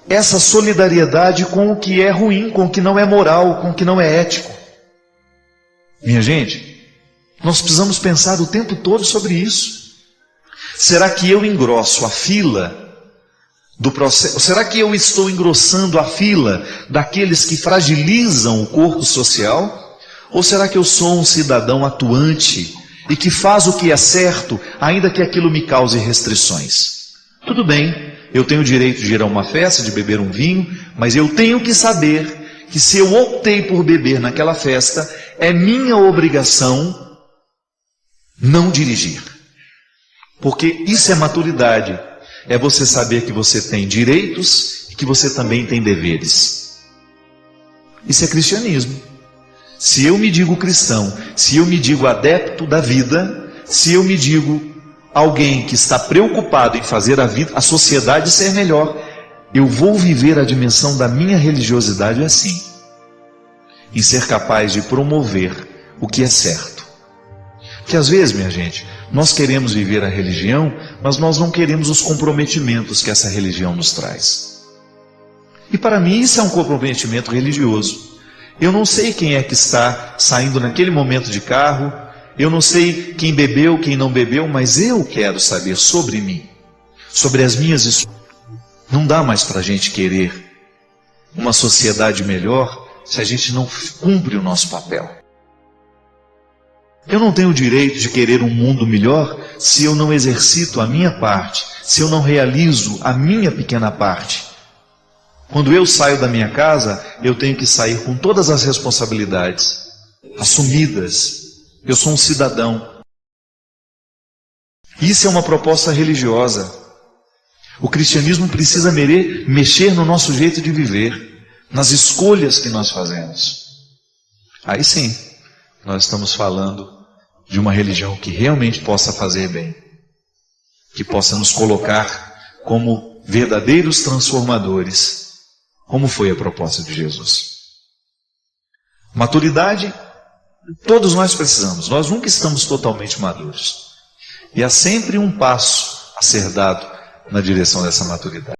Essa solidariedade com o que é ruim, com o que não é moral, com o que não é ético. Minha gente, nós precisamos pensar o tempo todo sobre isso. Será que eu engrosso a fila do processo? Será que eu estou engrossando a fila daqueles que fragilizam o corpo social? Ou será que eu sou um cidadão atuante e que faz o que é certo, ainda que aquilo me cause restrições? Tudo bem. Eu tenho o direito de ir a uma festa, de beber um vinho, mas eu tenho que saber que se eu optei por beber naquela festa, é minha obrigação não dirigir. Porque isso é maturidade. É você saber que você tem direitos e que você também tem deveres. Isso é cristianismo. Se eu me digo cristão, se eu me digo adepto da vida, se eu me digo alguém que está preocupado em fazer a sociedade ser melhor, eu vou viver a dimensão da minha religiosidade assim, em ser capaz de promover o que é certo. Que às vezes, minha gente, nós queremos viver a religião, mas nós não queremos os comprometimentos que essa religião nos traz. E para mim isso é um comprometimento religioso. Eu não sei quem é que está saindo naquele momento de carro, eu não sei quem bebeu, quem não bebeu, mas eu quero saber sobre mim, sobre as minhas escolhas. Não dá mais para a gente querer uma sociedade melhor se a gente não cumpre o nosso papel. Eu não tenho o direito de querer um mundo melhor se eu não exercito a minha parte, se eu não realizo a minha pequena parte. Quando eu saio da minha casa, eu tenho que sair com todas as responsabilidades assumidas. Eu sou um cidadão. Isso é uma proposta religiosa. O cristianismo precisa mexer no nosso jeito de viver, nas escolhas que nós fazemos. Aí sim, nós estamos falando de uma religião que realmente possa fazer bem, que possa nos colocar como verdadeiros transformadores, como foi a proposta de Jesus. Maturidade, todos nós precisamos, nós nunca estamos totalmente maduros. E há sempre um passo a ser dado na direção dessa maturidade.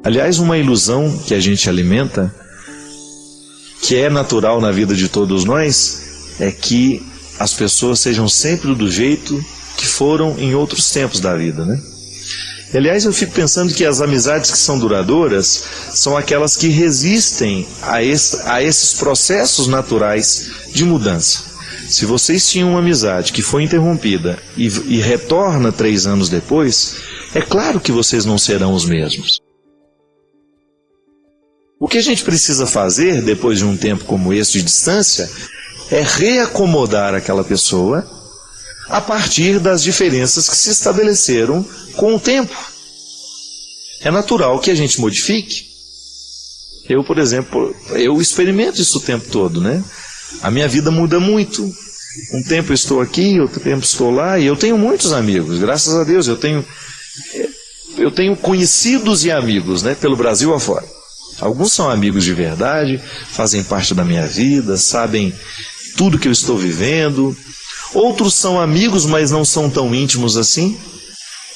Aliás, uma ilusão que a gente alimenta que é natural na vida de todos nós é que as pessoas sejam sempre do jeito que foram em outros tempos da vida, né? Aliás, eu fico pensando que as amizades que são duradouras são aquelas que resistem a esses processos naturais de mudança. Se vocês tinham uma amizade que foi interrompida e retorna 3 anos depois, é claro que vocês não serão os mesmos. O que a gente precisa fazer, depois de um tempo como esse de distância, é reacomodar aquela pessoa a partir das diferenças que se estabeleceram com o tempo. É natural que a gente modifique. Eu, por exemplo, eu experimento isso o tempo todo, né? A minha vida muda muito. Um tempo eu estou aqui, outro tempo estou lá, e eu tenho muitos amigos, graças a Deus. Eu tenho conhecidos e amigos, né, pelo Brasil afora. Alguns são amigos de verdade, fazem parte da minha vida, sabem tudo que eu estou vivendo. Outros são amigos, mas não são tão íntimos assim.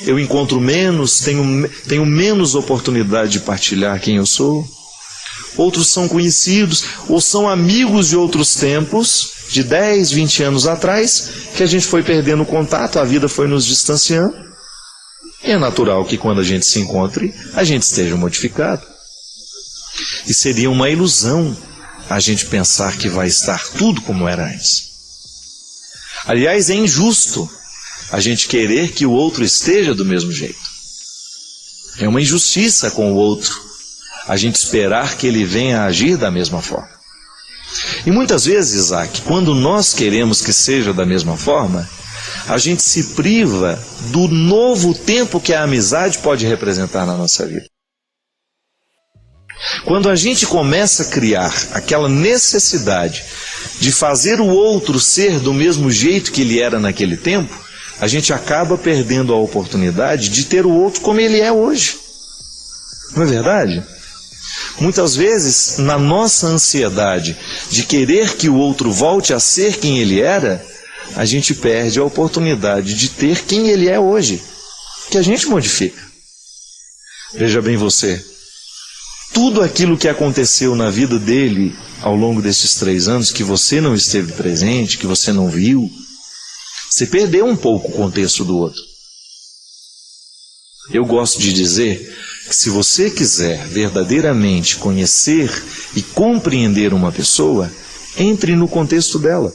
Eu encontro menos, tenho menos oportunidade de partilhar quem eu sou. Outros são conhecidos, ou são amigos de outros tempos, de 10, 20 anos atrás, que a gente foi perdendo contato, a vida foi nos distanciando. E é natural que quando a gente se encontre, a gente esteja modificado. E seria uma ilusão a gente pensar que vai estar tudo como era antes. Aliás, é injusto a gente querer que o outro esteja do mesmo jeito. É uma injustiça com o outro a gente esperar que ele venha a agir da mesma forma. E muitas vezes, Isaac, quando nós queremos que seja da mesma forma, a gente se priva do novo tempo que a amizade pode representar na nossa vida. Quando a gente começa a criar aquela necessidade de fazer o outro ser do mesmo jeito que ele era naquele tempo, a gente acaba perdendo a oportunidade de ter o outro como ele é hoje. Não é verdade? Muitas vezes, na nossa ansiedade de querer que o outro volte a ser quem ele era, a gente perde a oportunidade de ter quem ele é hoje, que a gente modifica. Veja bem você, tudo aquilo que aconteceu na vida dele ao longo desses 3 anos, que você não esteve presente, que você não viu, você perdeu um pouco o contexto do outro. Eu gosto de dizer que se você quiser verdadeiramente conhecer e compreender uma pessoa, entre no contexto dela.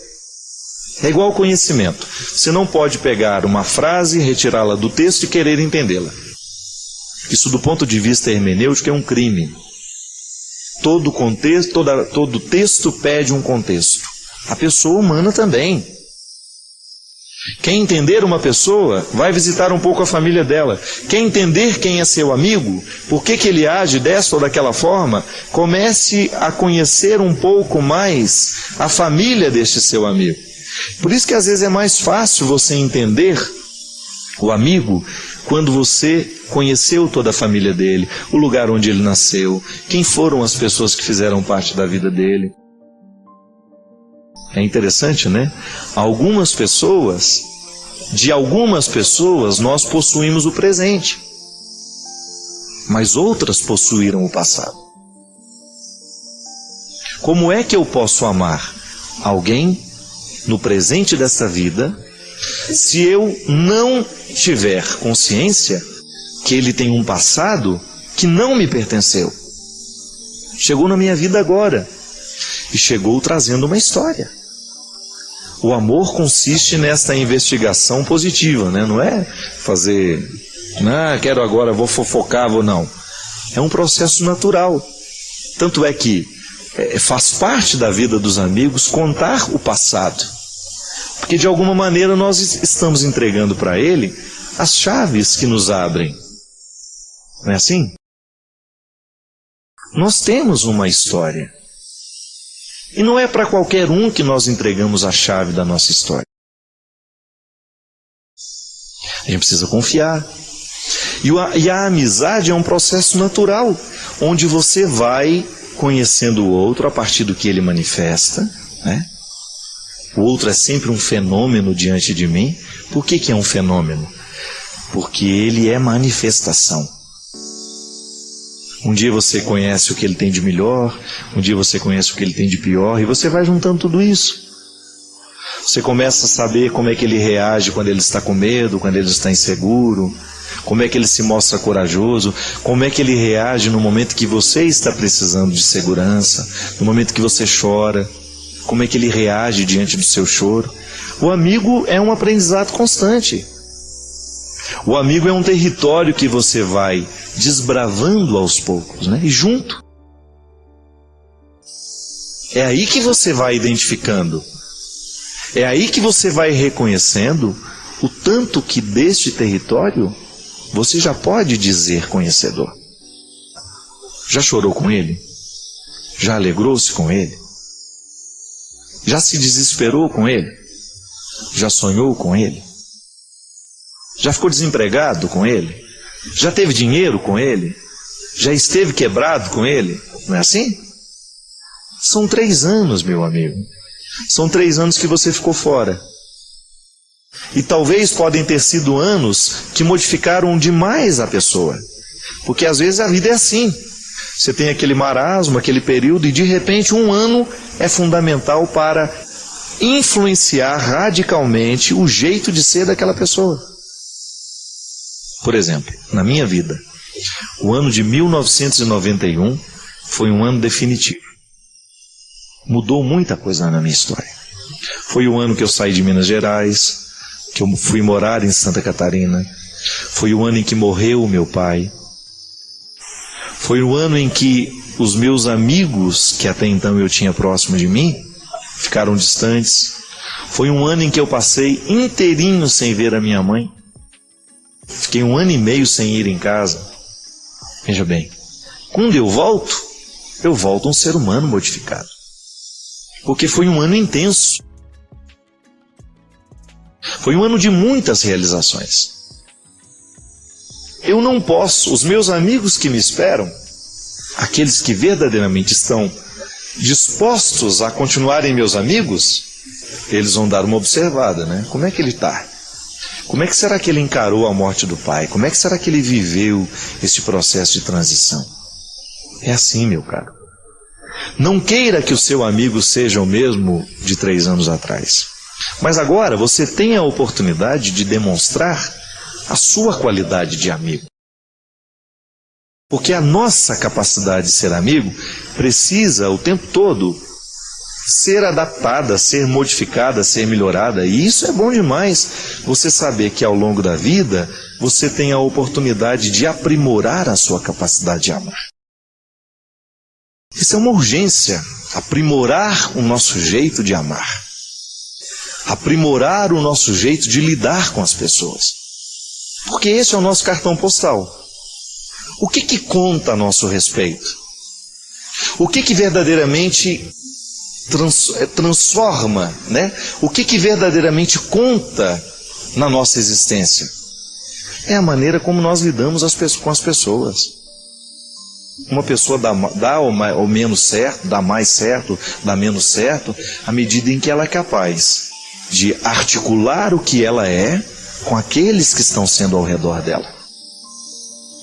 É igual ao conhecimento. Você não pode pegar uma frase, retirá-la do texto e querer entendê-la. Isso, do ponto de vista hermenêutico, é um crime. Todo texto pede um contexto. A pessoa humana também. Quer entender uma pessoa, vai visitar um pouco a família dela. Quer entender quem é seu amigo, por que ele age desta ou daquela forma, comece a conhecer um pouco mais a família deste seu amigo. Por isso que às vezes é mais fácil você entender o amigo quando você conheceu toda a família dele, o lugar onde ele nasceu, quem foram as pessoas que fizeram parte da vida dele. É interessante, né? De algumas pessoas nós possuímos o presente, mas outras possuíram o passado. Como é que eu posso amar alguém no presente desta vida se eu não tiver consciência que ele tem um passado que não me pertenceu? Chegou na minha vida agora e chegou trazendo uma história. O amor consiste nesta investigação positiva, né? Não é fazer, quero agora, vou fofocar, vou não. É um processo natural. Tanto é que faz parte da vida dos amigos contar o passado. Porque de alguma maneira nós estamos entregando para ele as chaves que nos abrem. Não é assim? Nós temos uma história. E não é para qualquer um que nós entregamos a chave da nossa história. A gente precisa confiar. E a amizade é um processo natural, onde você vai conhecendo o outro a partir do que ele manifesta, né? O outro é sempre um fenômeno diante de mim. Por que é um fenômeno? Porque ele é manifestação. Um dia você conhece o que ele tem de melhor, um dia você conhece o que ele tem de pior, e você vai juntando tudo isso. Você começa a saber como é que ele reage quando ele está com medo, quando ele está inseguro, como é que ele se mostra corajoso, como é que ele reage no momento que você está precisando de segurança, no momento que você chora, como é que ele reage diante do seu choro. O amigo é um aprendizado constante. O amigo é um território que você vai desbravando aos poucos, né? E junto. É aí que você vai identificando. É aí que você vai reconhecendo o tanto que deste território você já pode dizer conhecedor. Já chorou com ele? Já alegrou-se com ele? Já se desesperou com ele? Já sonhou com ele? Já ficou desempregado com ele? Já teve dinheiro com ele? Já esteve quebrado com ele? Não é assim? São 3 anos, meu amigo. São 3 anos que você ficou fora. E talvez podem ter sido anos que modificaram demais a pessoa. Porque às vezes a vida é assim. Você tem aquele marasmo, aquele período, e de repente 1 ano é fundamental para influenciar radicalmente o jeito de ser daquela pessoa. Por exemplo, na minha vida, o ano de 1991 foi um ano definitivo. Mudou muita coisa na minha história. Foi o ano que eu saí de Minas Gerais, que eu fui morar em Santa Catarina. Foi o ano em que morreu o meu pai. Foi o ano em que os meus amigos, que até então eu tinha próximo de mim, ficaram distantes. Foi um ano em que eu passei inteirinho sem ver a minha mãe. Fiquei 1 ano e meio sem ir em casa. Veja bem, quando eu volto um ser humano modificado. Porque foi um ano intenso. Foi um ano de muitas realizações. Eu não posso, os meus amigos que me esperam, aqueles que verdadeiramente estão dispostos a continuarem meus amigos, eles vão dar uma observada, né? Como é que ele está? Como é que será que ele encarou a morte do pai? Como é que será que ele viveu esse processo de transição? É assim, meu caro. Não queira que o seu amigo seja o mesmo de 3 anos atrás. Mas agora você tem a oportunidade de demonstrar a sua qualidade de amigo. Porque a nossa capacidade de ser amigo precisa o tempo todo ser adaptada, ser modificada, ser melhorada. E isso é bom demais, você saber que ao longo da vida você tem a oportunidade de aprimorar a sua capacidade de amar. Isso é uma urgência, aprimorar o nosso jeito de amar. Aprimorar o nosso jeito de lidar com as pessoas. Porque esse é o nosso cartão postal. O que conta a nosso respeito? O que verdadeiramente transforma, né? O que verdadeiramente conta na nossa existência? É a maneira como nós lidamos com as pessoas. Uma pessoa dá ou menos certo, dá mais certo, dá menos certo, à medida em que ela é capaz de articular o que ela é com aqueles que estão sendo ao redor dela.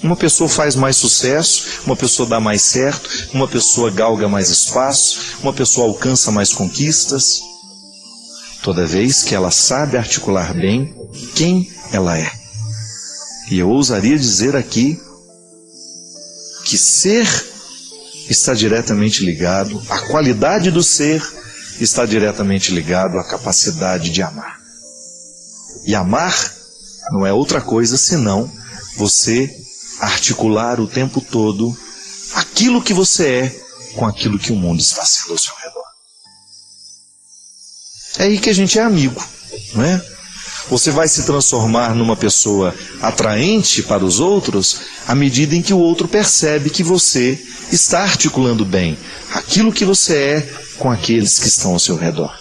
Uma pessoa faz mais sucesso, uma pessoa dá mais certo, uma pessoa galga mais espaço, uma pessoa alcança mais conquistas, toda vez que ela sabe articular bem quem ela é. E eu ousaria dizer aqui que ser está diretamente ligado, a qualidade do ser está diretamente ligado à capacidade de amar. E amar não é outra coisa senão você articular o tempo todo aquilo que você é com aquilo que o mundo está sendo ao seu redor. É aí que a gente é amigo, não é? Você vai se transformar numa pessoa atraente para os outros à medida em que o outro percebe que você está articulando bem aquilo que você é com aqueles que estão ao seu redor.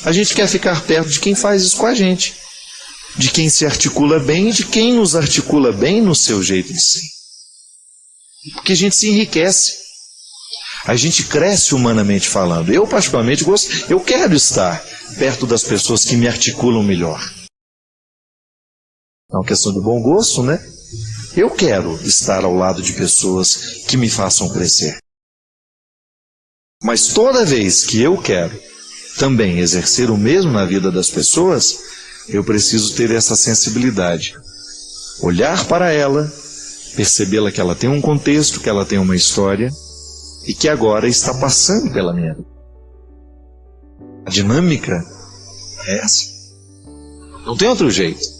A gente quer ficar perto de quem faz isso com a gente, de quem se articula bem e de quem nos articula bem no seu jeito de ser. Porque a gente se enriquece, a gente cresce humanamente falando. Eu particularmente gosto, eu quero estar perto das pessoas que me articulam melhor. É uma questão de bom gosto, né? Eu quero estar ao lado de pessoas que me façam crescer. Mas toda vez que eu quero também exercer o mesmo na vida das pessoas, eu preciso ter essa sensibilidade. Olhar para ela, percebê-la que ela tem um contexto, que ela tem uma história e que agora está passando pela minha vida. A dinâmica é essa. Não tem outro jeito.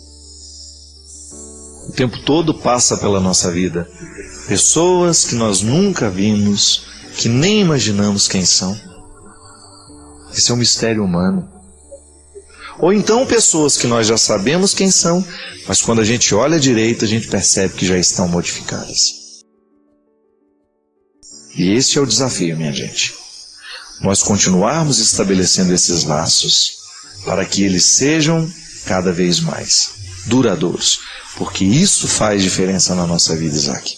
O tempo todo passa pela nossa vida pessoas que nós nunca vimos, que nem imaginamos quem são. Esse é um mistério humano. Ou então pessoas que nós já sabemos quem são, mas quando a gente olha direito, a gente percebe que já estão modificadas. E esse é o desafio, minha gente. Nós continuarmos estabelecendo esses laços para que eles sejam cada vez mais duradouros. Porque isso faz diferença na nossa vida, Isaac.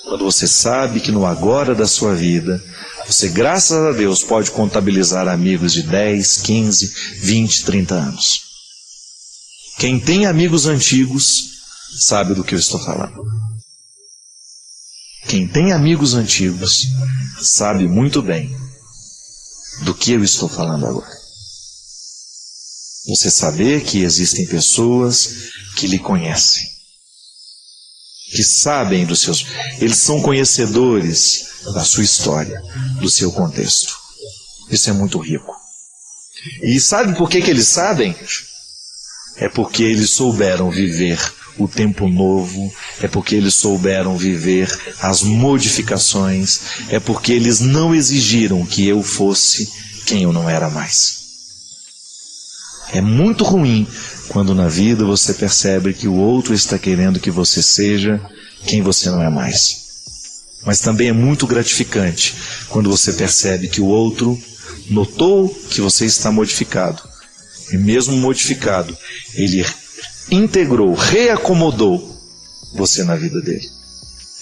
Quando você sabe que no agora da sua vida, você, graças a Deus, pode contabilizar amigos de 10, 15, 20, 30 anos. Quem tem amigos antigos sabe do que eu estou falando. Quem tem amigos antigos sabe muito bem do que eu estou falando agora. Você saber que existem pessoas que lhe conhecem, que sabem dos seus... Eles são conhecedores da sua história, do seu contexto. Isso é muito rico. E sabe por que eles sabem? É porque eles souberam viver o tempo novo, é porque eles souberam viver as modificações, é porque eles não exigiram que eu fosse quem eu não era mais. É muito ruim quando na vida você percebe que o outro está querendo que você seja quem você não é mais. Mas também é muito gratificante quando você percebe que o outro notou que você está modificado. E mesmo modificado, ele integrou, reacomodou você na vida dele.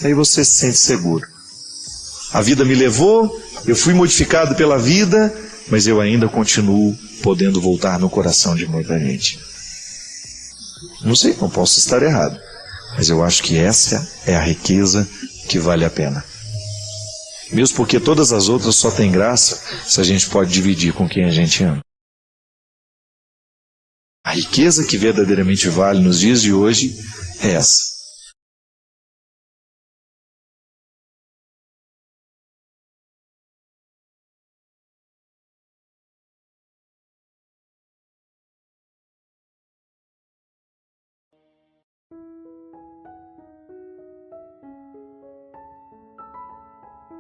Aí você se sente seguro. A vida me levou, eu fui modificado pela vida, mas eu ainda continuo podendo voltar no coração de muita gente. Não sei, não posso estar errado, mas eu acho que essa é a riqueza que vale a pena. Mesmo porque todas as outras só têm graça se a gente pode dividir com quem a gente ama. A riqueza que verdadeiramente vale nos dias de hoje é essa.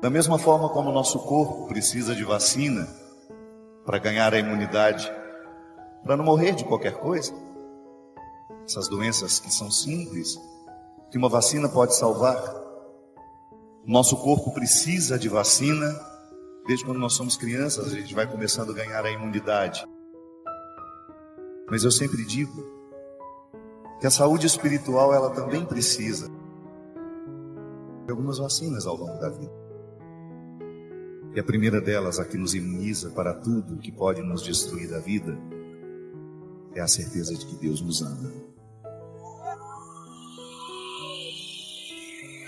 Da mesma forma como o nosso corpo precisa de vacina para ganhar a imunidade, para não morrer de qualquer coisa, essas doenças que são simples, que uma vacina pode salvar, o nosso corpo precisa de vacina. Desde quando nós somos crianças, a gente vai começando a ganhar a imunidade. Mas eu sempre digo que a saúde espiritual, ela também precisa de algumas vacinas ao longo da vida. E a primeira delas, a que nos imuniza para tudo que pode nos destruir da vida, é a certeza de que Deus nos ama.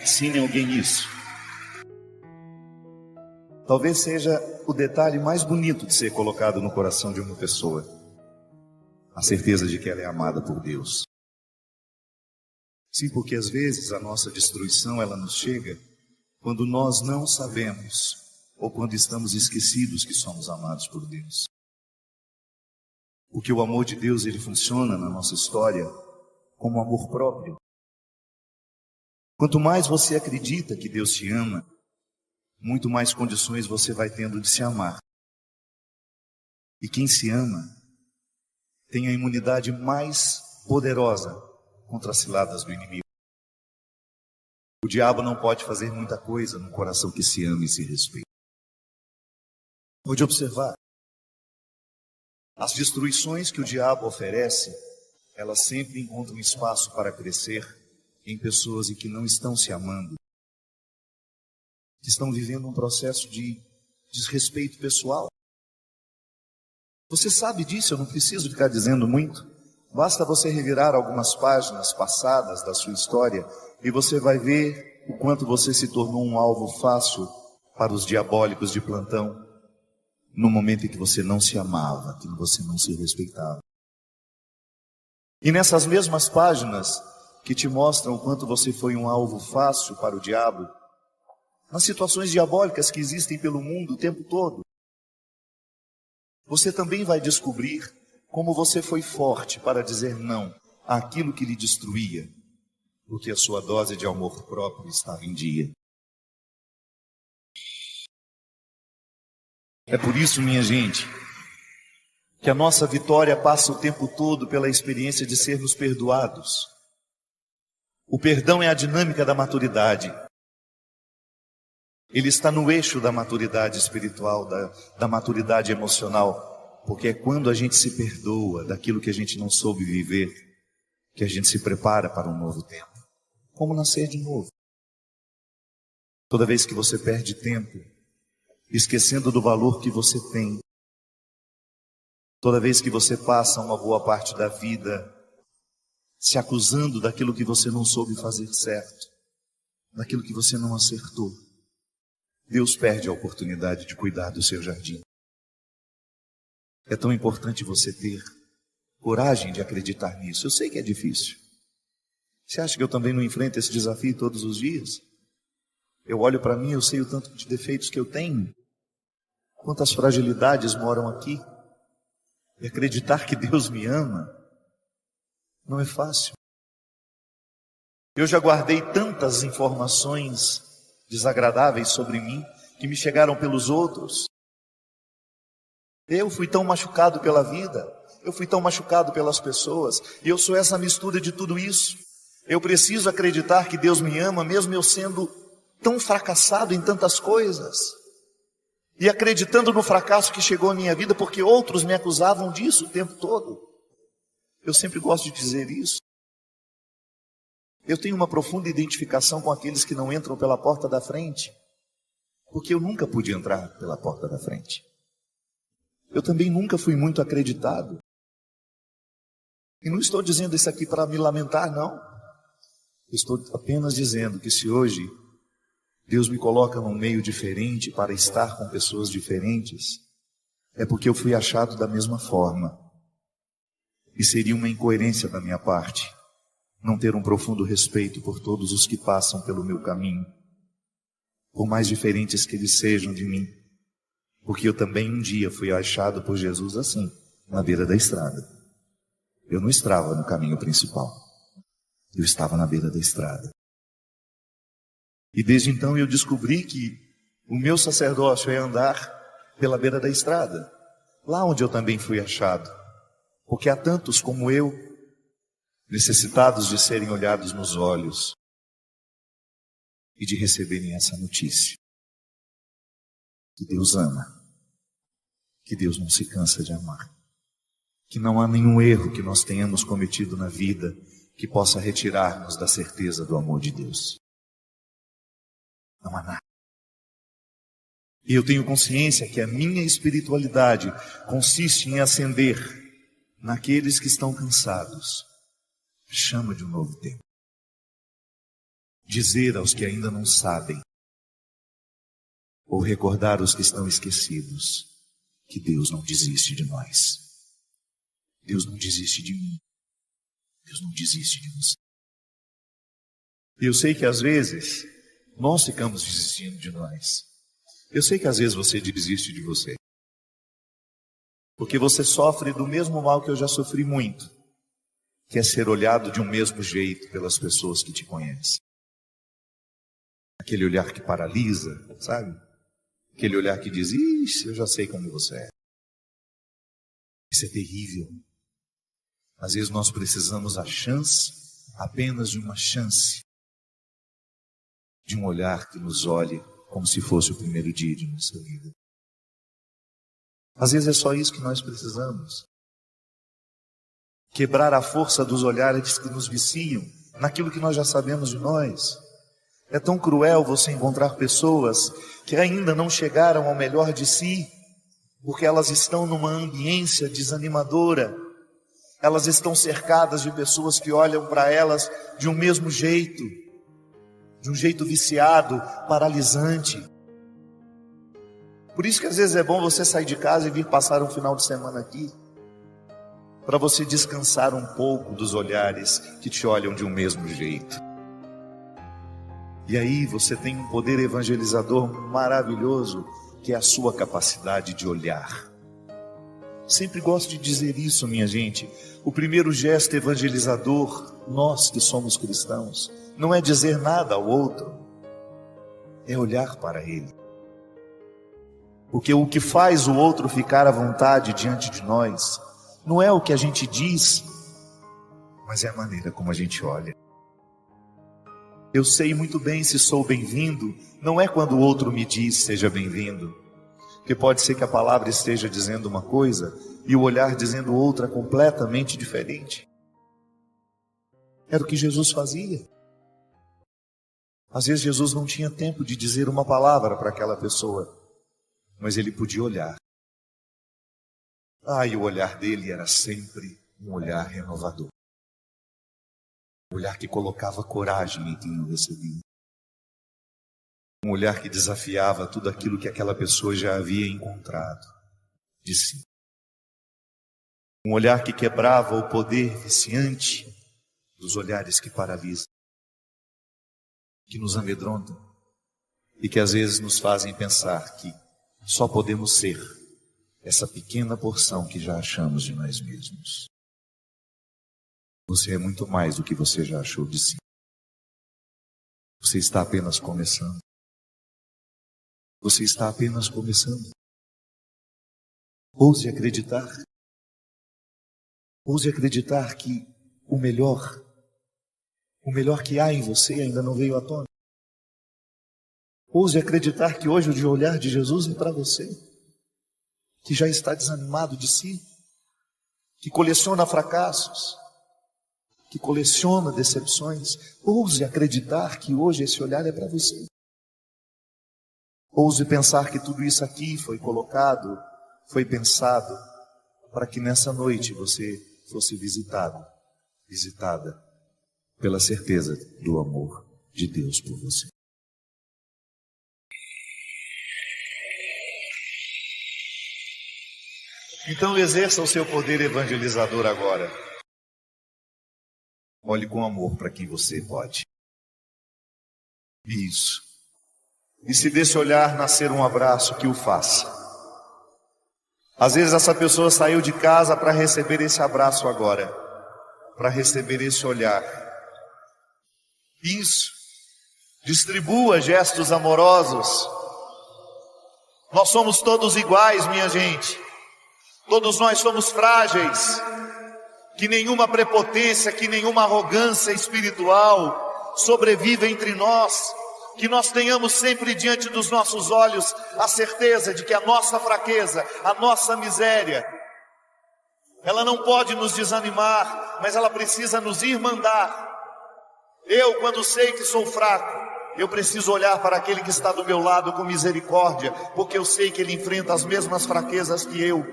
Ensine alguém isso. Talvez seja o detalhe mais bonito de ser colocado no coração de uma pessoa. A certeza de que ela é amada por Deus. Sim, porque às vezes a nossa destruição, ela nos chega quando nós não sabemos ou quando estamos esquecidos que somos amados por Deus. Porque o amor de Deus, ele funciona na nossa história como amor próprio. Quanto mais você acredita que Deus te ama, muito mais condições você vai tendo de se amar. E quem se ama tem a imunidade mais poderosa contra as ciladas do inimigo. O diabo não pode fazer muita coisa num coração que se ama e se respeita. Pode observar. As destruições que o diabo oferece, elas sempre encontram espaço para crescer em pessoas em que não estão se amando, que estão vivendo um processo de desrespeito pessoal. Você sabe disso, eu não preciso ficar dizendo muito. Basta você revirar algumas páginas passadas da sua história E você vai ver o quanto você se tornou um alvo fácil para os diabólicos de plantão, no momento em que você não se amava, que você não se respeitava. E nessas mesmas páginas que te mostram o quanto você foi um alvo fácil para o diabo, nas situações diabólicas que existem pelo mundo o tempo todo, você também vai descobrir como você foi forte para dizer não àquilo que lhe destruía, porque a sua dose de amor próprio estava em dia. É por isso, minha gente, que a nossa vitória passa o tempo todo pela experiência de sermos perdoados. O perdão é a dinâmica da maturidade. Ele está no eixo da maturidade espiritual, da maturidade emocional, porque é quando a gente se perdoa daquilo que a gente não soube viver, que a gente se prepara para um novo tempo. Como nascer de novo. Toda vez que você perde tempo, esquecendo do valor que você tem, toda vez que você passa uma boa parte da vida se acusando daquilo que você não soube fazer certo, daquilo que você não acertou, Deus perde a oportunidade de cuidar do seu jardim. É tão importante você ter coragem de acreditar nisso. Eu sei que é difícil. Você acha que eu também não enfrento esse desafio todos os dias? Eu olho para mim, eu sei o tanto de defeitos que eu tenho, quantas fragilidades moram aqui. E acreditar que Deus me ama não é fácil. Eu já guardei tantas informações desagradáveis sobre mim que me chegaram pelos outros. Eu fui tão machucado pela vida, eu fui tão machucado pelas pessoas, e eu sou essa mistura de tudo isso. Eu preciso acreditar que Deus me ama, mesmo eu sendo tão fracassado em tantas coisas, e acreditando no fracasso que chegou à minha vida, porque outros me acusavam disso o tempo todo. Eu sempre gosto de dizer isso. Eu tenho uma profunda identificação com aqueles que não entram pela porta da frente, porque eu nunca pude entrar pela porta da frente. Eu também nunca fui muito acreditado. E não estou dizendo isso aqui para me lamentar, não. Estou apenas dizendo que se hoje Deus me coloca num meio diferente para estar com pessoas diferentes, é porque eu fui achado da mesma forma. E seria uma incoerência da minha parte não ter um profundo respeito por todos os que passam pelo meu caminho, por mais diferentes que eles sejam de mim, porque eu também um dia fui achado por Jesus assim, na beira da estrada. Eu não estava no caminho principal, eu estava na beira da estrada. E desde então eu descobri que o meu sacerdócio é andar pela beira da estrada, lá onde eu também fui achado, porque há tantos como eu, necessitados de serem olhados nos olhos e de receberem essa notícia, que Deus ama, que Deus não se cansa de amar, que não há nenhum erro que nós tenhamos cometido na vida que possa retirar-nos da certeza do amor de Deus. Não há nada. E eu tenho consciência que a minha espiritualidade consiste em acender naqueles que estão cansados chama de um novo tempo. Dizer aos que ainda não sabem, ou recordar aos que estão esquecidos, que Deus não desiste de nós. Deus não desiste de mim. Deus não desiste de você. E eu sei que às vezes nós ficamos desistindo de nós. Eu sei que às vezes você desiste de você, porque você sofre do mesmo mal que eu já sofri muito, que é ser olhado de um mesmo jeito pelas pessoas que te conhecem. Aquele olhar que paralisa, sabe? Aquele olhar que diz, ixi, eu já sei como você é. Isso é terrível. Às vezes nós precisamos a chance, apenas de uma chance, de um olhar que nos olhe como se fosse o primeiro dia de nossa vida. Às vezes é só isso que nós precisamos. Quebrar a força dos olhares que nos viciam naquilo que nós já sabemos de nós. É tão cruel você encontrar pessoas que ainda não chegaram ao melhor de si, porque elas estão numa ambiência desanimadora. Elas estão cercadas de pessoas que olham para elas de um mesmo jeito. de um jeito viciado, paralisante. Por isso que às vezes é bom você sair de casa e vir passar um final de semana aqui, para você descansar um pouco dos olhares que te olham de um mesmo jeito. E aí você tem um poder evangelizador maravilhoso, que é a sua capacidade de olhar. Sempre gosto de dizer isso, minha gente. O primeiro gesto evangelizador, nós que somos cristãos, não é dizer nada ao outro, é olhar para ele. Porque o que faz o outro ficar à vontade diante de nós, não é o que a gente diz, mas é a maneira como a gente olha. Eu sei muito bem se sou bem-vindo, não é quando o outro me diz seja bem-vindo, porque pode ser que a palavra esteja dizendo uma coisa e o olhar dizendo outra completamente diferente. Era o que Jesus fazia. Às vezes Jesus não tinha tempo de dizer uma palavra para aquela pessoa, mas ele podia olhar. E o olhar dele era sempre um olhar renovador. Um olhar que colocava coragem em quem o recebia. Um olhar que desafiava tudo aquilo que aquela pessoa já havia encontrado de si. Um olhar que quebrava o poder viciante dos olhares que paralisam, que nos amedrontam e que às vezes nos fazem pensar que só podemos ser essa pequena porção que já achamos de nós mesmos. Você é muito mais do que você já achou de si. Você está apenas começando. Você está apenas começando. Ouse acreditar. Ouse acreditar que o melhor que há em você ainda não veio à tona. Ouse acreditar que hoje o olhar de Jesus é para você, que já está desanimado de si, que coleciona fracassos, que coleciona decepções. Ouse acreditar que hoje esse olhar é para você. Ouse pensar que tudo isso aqui foi colocado, foi pensado, para que nessa noite você fosse visitada pela certeza do amor de Deus por você. Então exerça o seu poder evangelizador agora. Olhe com amor para quem você pode. Isso. E se desse olhar nascer um abraço, que o faça. Às vezes essa pessoa saiu de casa para receber esse abraço agora, para receber esse olhar. Isso. Distribua gestos amorosos. Nós somos todos iguais, minha gente. Todos nós somos frágeis. Que nenhuma prepotência, que nenhuma arrogância espiritual sobreviva entre nós. Que nós tenhamos sempre diante dos nossos olhos a certeza de que a nossa fraqueza, a nossa miséria, ela não pode nos desanimar, mas ela precisa nos irmandar. Eu, quando sei que sou fraco, eu preciso olhar para aquele que está do meu lado com misericórdia, porque eu sei que ele enfrenta as mesmas fraquezas que eu.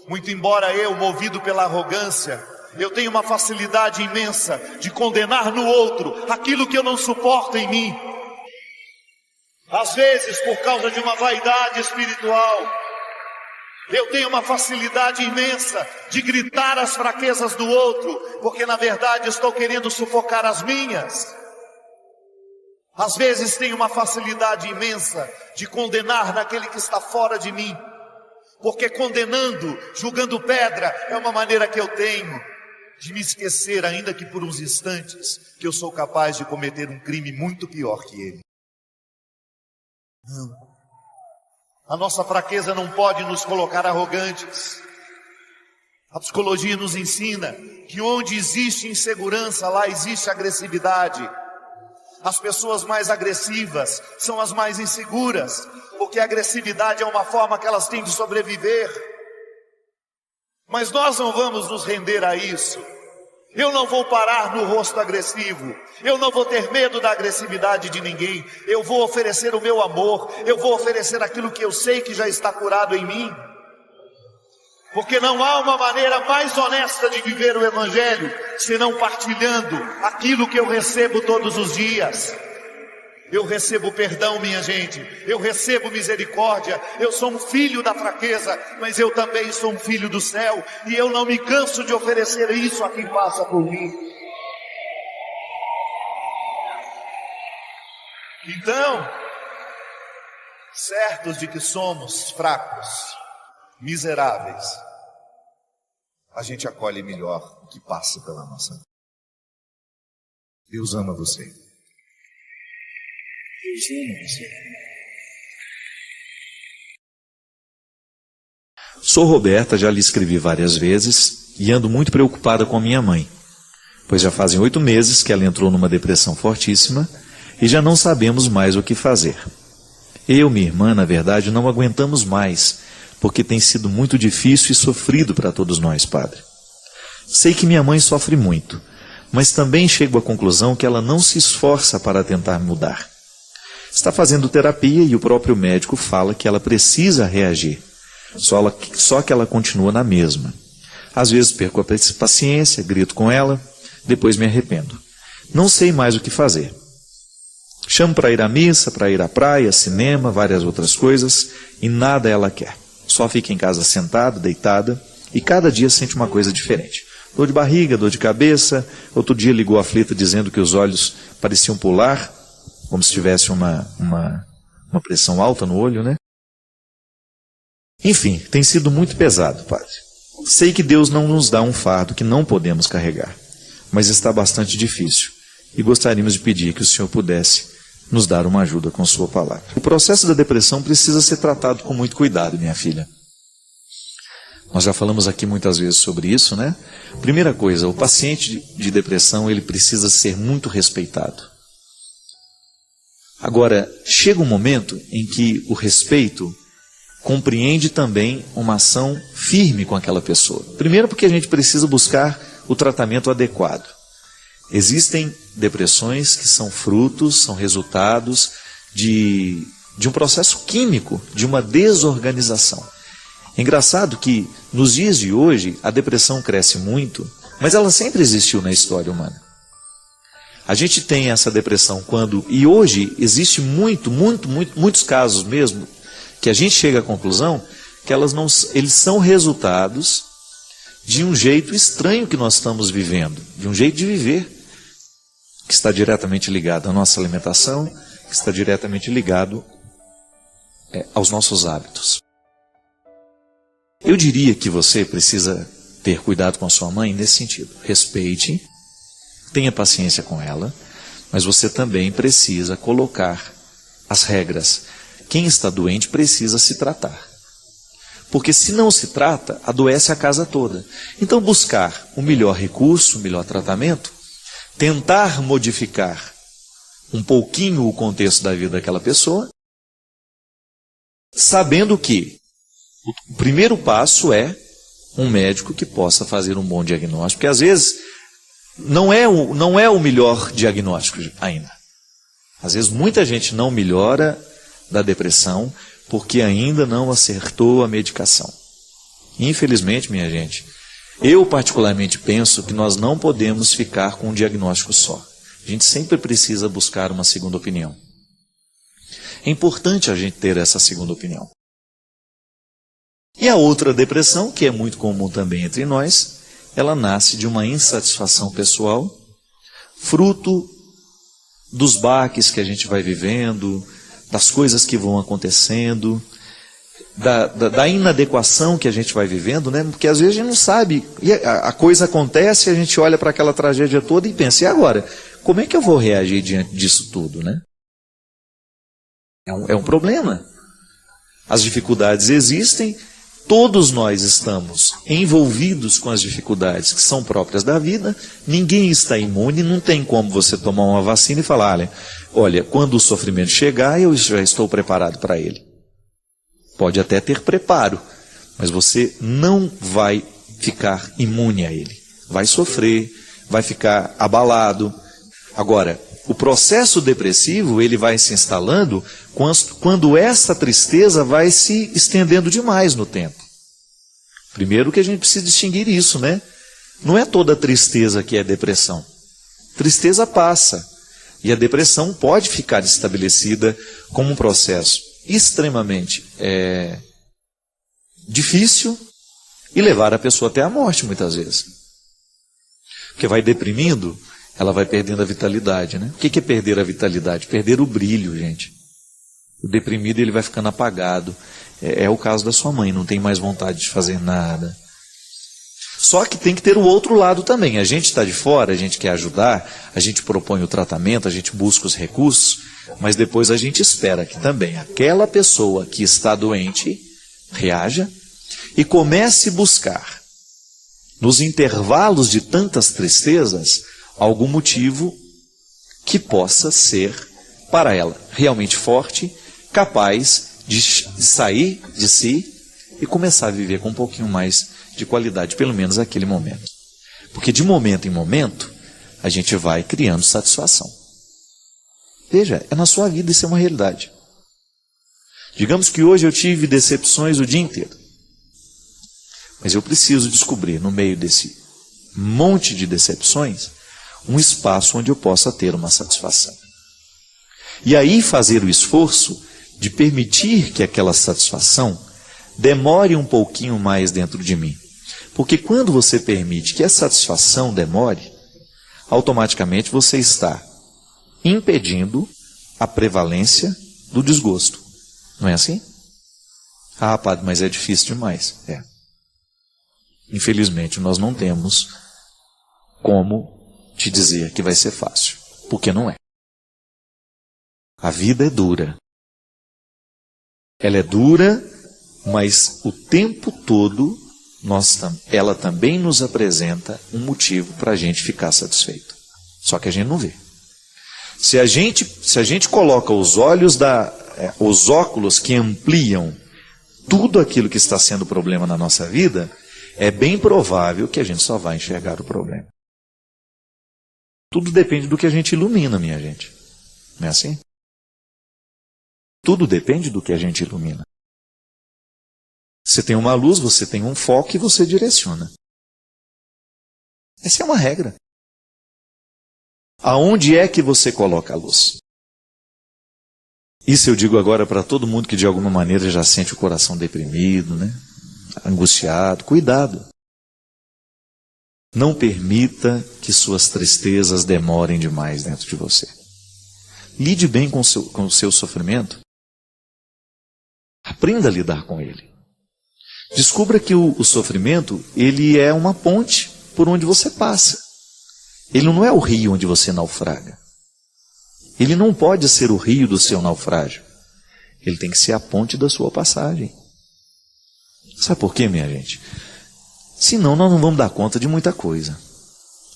Muito embora eu, movido pela arrogância, eu tenho uma facilidade imensa de condenar no outro aquilo que eu não suporto em mim. Às vezes, por causa de uma vaidade espiritual, eu tenho uma facilidade imensa de gritar as fraquezas do outro, porque na verdade estou querendo sufocar as minhas. Às vezes tenho uma facilidade imensa de condenar naquele que está fora de mim, porque condenando, julgando pedra, é uma maneira que eu tenho de me esquecer, ainda que por uns instantes, que eu sou capaz de cometer um crime muito pior que ele. Não. A nossa fraqueza não pode nos colocar arrogantes. A psicologia nos ensina que onde existe insegurança, lá existe agressividade. As pessoas mais agressivas são as mais inseguras, porque a agressividade é uma forma que elas têm de sobreviver. Mas nós não vamos nos render a isso. Eu não vou parar no rosto agressivo. Eu não vou ter medo da agressividade de ninguém. Eu vou oferecer o meu amor. Eu vou oferecer aquilo que eu sei que já está curado em mim. Porque não há uma maneira mais honesta de viver o Evangelho senão partilhando aquilo que eu recebo todos os dias. Eu recebo perdão, minha gente. Eu recebo misericórdia. Eu sou um filho da fraqueza, mas eu também sou um filho do céu. E eu não me canso de oferecer isso a quem passa por mim. Então, certos de que somos fracos, miseráveis, a gente acolhe melhor o que passa pela nossa vida. Deus ama você. Deus ama você. Sou Roberta, já lhe escrevi várias vezes e ando muito preocupada com a minha mãe, pois já fazem 8 meses que ela entrou numa depressão fortíssima e já não sabemos mais o que fazer. Eu e minha irmã, na verdade, não aguentamos mais, porque tem sido muito difícil e sofrido para todos nós, padre. Sei que minha mãe sofre muito, mas também chego à conclusão que ela não se esforça para tentar mudar. Está fazendo terapia e o próprio médico fala que ela precisa reagir, só que ela continua na mesma. Às vezes perco a paciência, grito com ela, depois me arrependo. Não sei mais o que fazer. Chamo para ir à missa, para ir à praia, cinema, várias outras coisas, e nada ela quer. Só fica em casa sentada, deitada, e cada dia sente uma coisa diferente. Dor de barriga, dor de cabeça. Outro dia ligou aflita dizendo que os olhos pareciam pular, como se tivesse uma pressão alta no olho, né? Enfim, tem sido muito pesado, padre. Sei que Deus não nos dá um fardo que não podemos carregar, mas está bastante difícil, e gostaríamos de pedir que o Senhor pudesse nos dar uma ajuda com sua palavra. O processo da depressão precisa ser tratado com muito cuidado, minha filha. Nós já falamos aqui muitas vezes sobre isso, né? Primeira coisa, o paciente de depressão, ele precisa ser muito respeitado. Agora, chega um momento em que o respeito compreende também uma ação firme com aquela pessoa. Primeiro porque a gente precisa buscar o tratamento adequado. Existem depressões que são frutos, são resultados de um processo químico, de uma desorganização. É engraçado que nos dias de hoje a depressão cresce muito, mas ela sempre existiu na história humana. A gente tem essa depressão e hoje existe muitos casos mesmo, que a gente chega à conclusão que eles são resultados de um jeito estranho que nós estamos vivendo, de um jeito de viver, que está diretamente ligado à nossa alimentação, que está diretamente ligado aos nossos hábitos. Eu diria que você precisa ter cuidado com a sua mãe nesse sentido. Respeite, tenha paciência com ela, mas você também precisa colocar as regras. Quem está doente precisa se tratar. Porque se não se trata, adoece a casa toda. Então buscar o melhor recurso, o melhor tratamento, tentar modificar um pouquinho o contexto da vida daquela pessoa, sabendo que o primeiro passo é um médico que possa fazer um bom diagnóstico, porque às vezes não é o melhor diagnóstico ainda. Às vezes muita gente não melhora da depressão porque ainda não acertou a medicação. Infelizmente, minha gente, eu particularmente penso que nós não podemos ficar com um diagnóstico só. A gente sempre precisa buscar uma segunda opinião. É importante a gente ter essa segunda opinião. E a outra depressão, que é muito comum também entre nós, ela nasce de uma insatisfação pessoal, fruto dos baques que a gente vai vivendo, das coisas que vão acontecendo, da inadequação que a gente vai vivendo, né? Porque às vezes a gente não sabe, e a coisa acontece, a gente olha para aquela tragédia toda e pensa, e agora? Como é que eu vou reagir diante disso tudo, né? É um problema. As dificuldades existem, todos nós estamos envolvidos com as dificuldades que são próprias da vida, ninguém está imune, não tem como você tomar uma vacina e falar, olha, quando o sofrimento chegar, eu já estou preparado para ele. Pode até ter preparo, mas você não vai ficar imune a ele. Vai sofrer, vai ficar abalado. Agora, o processo depressivo, ele vai se instalando quando essa tristeza vai se estendendo demais no tempo. Primeiro que a gente precisa distinguir isso, né? Não é toda tristeza que é depressão. Tristeza passa. E a depressão pode ficar estabelecida como um processo extremamente difícil e levar a pessoa até a morte, muitas vezes. Porque vai deprimindo, ela vai perdendo a vitalidade, né? O que é perder a vitalidade? Perder o brilho, gente. O deprimido, ele vai ficando apagado. É o caso da sua mãe, não tem mais vontade de fazer nada. Só que tem que ter o outro lado também. A gente está de fora, a gente quer ajudar, a gente propõe o tratamento, a gente busca os recursos, mas depois a gente espera que também aquela pessoa que está doente reaja e comece a buscar, nos intervalos de tantas tristezas, algum motivo que possa ser para ela realmente forte, capaz de sair de si e começar a viver com um pouquinho mais de qualidade, pelo menos naquele momento. Porque de momento em momento, a gente vai criando satisfação. Veja, é na sua vida, isso é uma realidade. Digamos que hoje eu tive decepções o dia inteiro. Mas eu preciso descobrir, no meio desse monte de decepções, um espaço onde eu possa ter uma satisfação. E aí fazer o esforço de permitir que aquela satisfação demore um pouquinho mais dentro de mim. Porque quando você permite que a satisfação demore, automaticamente você está impedindo a prevalência do desgosto. Não é assim? Ah, padre, mas é difícil demais. É. Infelizmente, nós não temos como te dizer que vai ser fácil. Porque não é. A vida é dura. Ela é dura, mas o tempo todo ela também nos apresenta um motivo para a gente ficar satisfeito. Só que a gente não vê. Se a gente coloca os óculos que ampliam tudo aquilo que está sendo problema na nossa vida, é bem provável que a gente só vai enxergar o problema. Tudo depende do que a gente ilumina, minha gente. Não é assim? Tudo depende do que a gente ilumina. Você tem uma luz, você tem um foco e você direciona. Essa é uma regra. Aonde é que você coloca a luz? Isso eu digo agora para todo mundo que de alguma maneira já sente o coração deprimido, né? Angustiado. Cuidado. Não permita que suas tristezas demorem demais dentro de você. Lide bem com o seu sofrimento. Aprenda a lidar com ele. Descubra que o sofrimento, ele é uma ponte por onde você passa. Ele não é o rio onde você naufraga. Ele não pode ser o rio do seu naufrágio. Ele tem que ser a ponte da sua passagem. Sabe por quê, minha gente? Senão nós não vamos dar conta de muita coisa.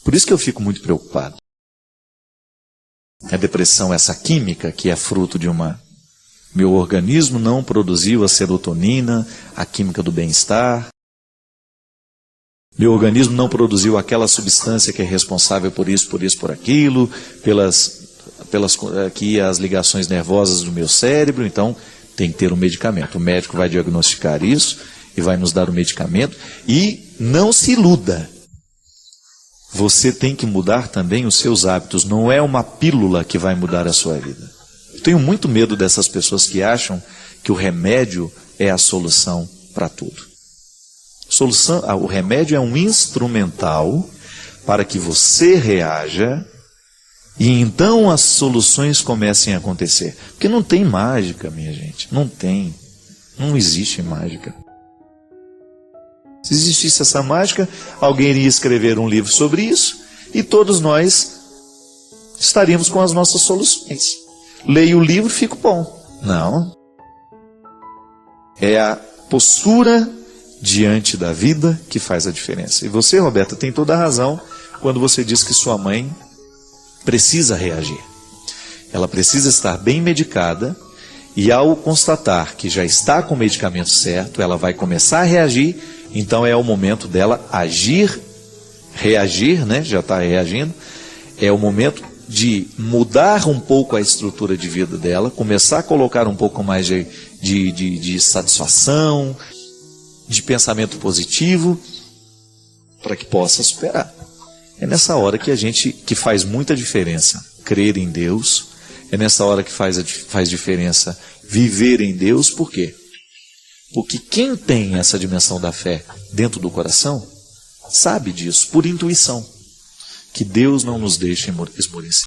Por isso que eu fico muito preocupado. A depressão, essa química que é fruto de meu organismo não produziu a serotonina, a química do bem-estar. Meu organismo não produziu aquela substância que é responsável por isso, por aquilo, pelas aqui as ligações nervosas do meu cérebro, então tem que ter um medicamento. O médico vai diagnosticar isso e vai nos dar o medicamento. E não se iluda. Você tem que mudar também os seus hábitos. Não é uma pílula que vai mudar a sua vida. Eu tenho muito medo dessas pessoas que acham que o remédio é a solução para tudo. O remédio é um instrumental para que você reaja e então as soluções comecem a acontecer. Porque não tem mágica, minha gente. Não tem. Não existe mágica. Se existisse essa mágica, alguém iria escrever um livro sobre isso e todos nós estaríamos com as nossas soluções. Leio o livro e fico bom. Não. É a postura diante da vida que faz a diferença. E você, Roberta, tem toda a razão quando você diz que sua mãe precisa reagir. Ela precisa estar bem medicada e ao constatar que já está com o medicamento certo, ela vai começar a reagir. Então é o momento dela agir, reagir, né? Já está reagindo. É o momento de mudar um pouco a estrutura de vida dela, começar a colocar um pouco mais de satisfação, de pensamento positivo, para que possa superar. É nessa hora que faz muita diferença crer em Deus, é nessa hora que faz diferença viver em Deus. Por quê? Porque quem tem essa dimensão da fé dentro do coração, sabe disso, por intuição, que Deus não nos deixa esmorecer.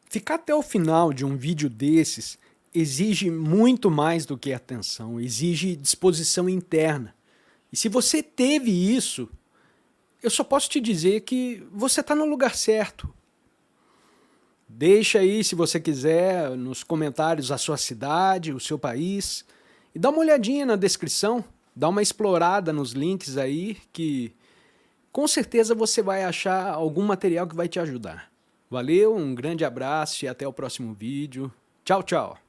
Ficar até o final de um vídeo desses exige muito mais do que atenção, exige disposição interna. E se você teve isso, eu só posso te dizer que você está no lugar certo. Deixa aí, se você quiser, nos comentários a sua cidade, o seu país, e dá uma olhadinha na descrição, dá uma explorada nos links aí, que com certeza você vai achar algum material que vai te ajudar. Valeu, um grande abraço e até o próximo vídeo. Tchau, tchau!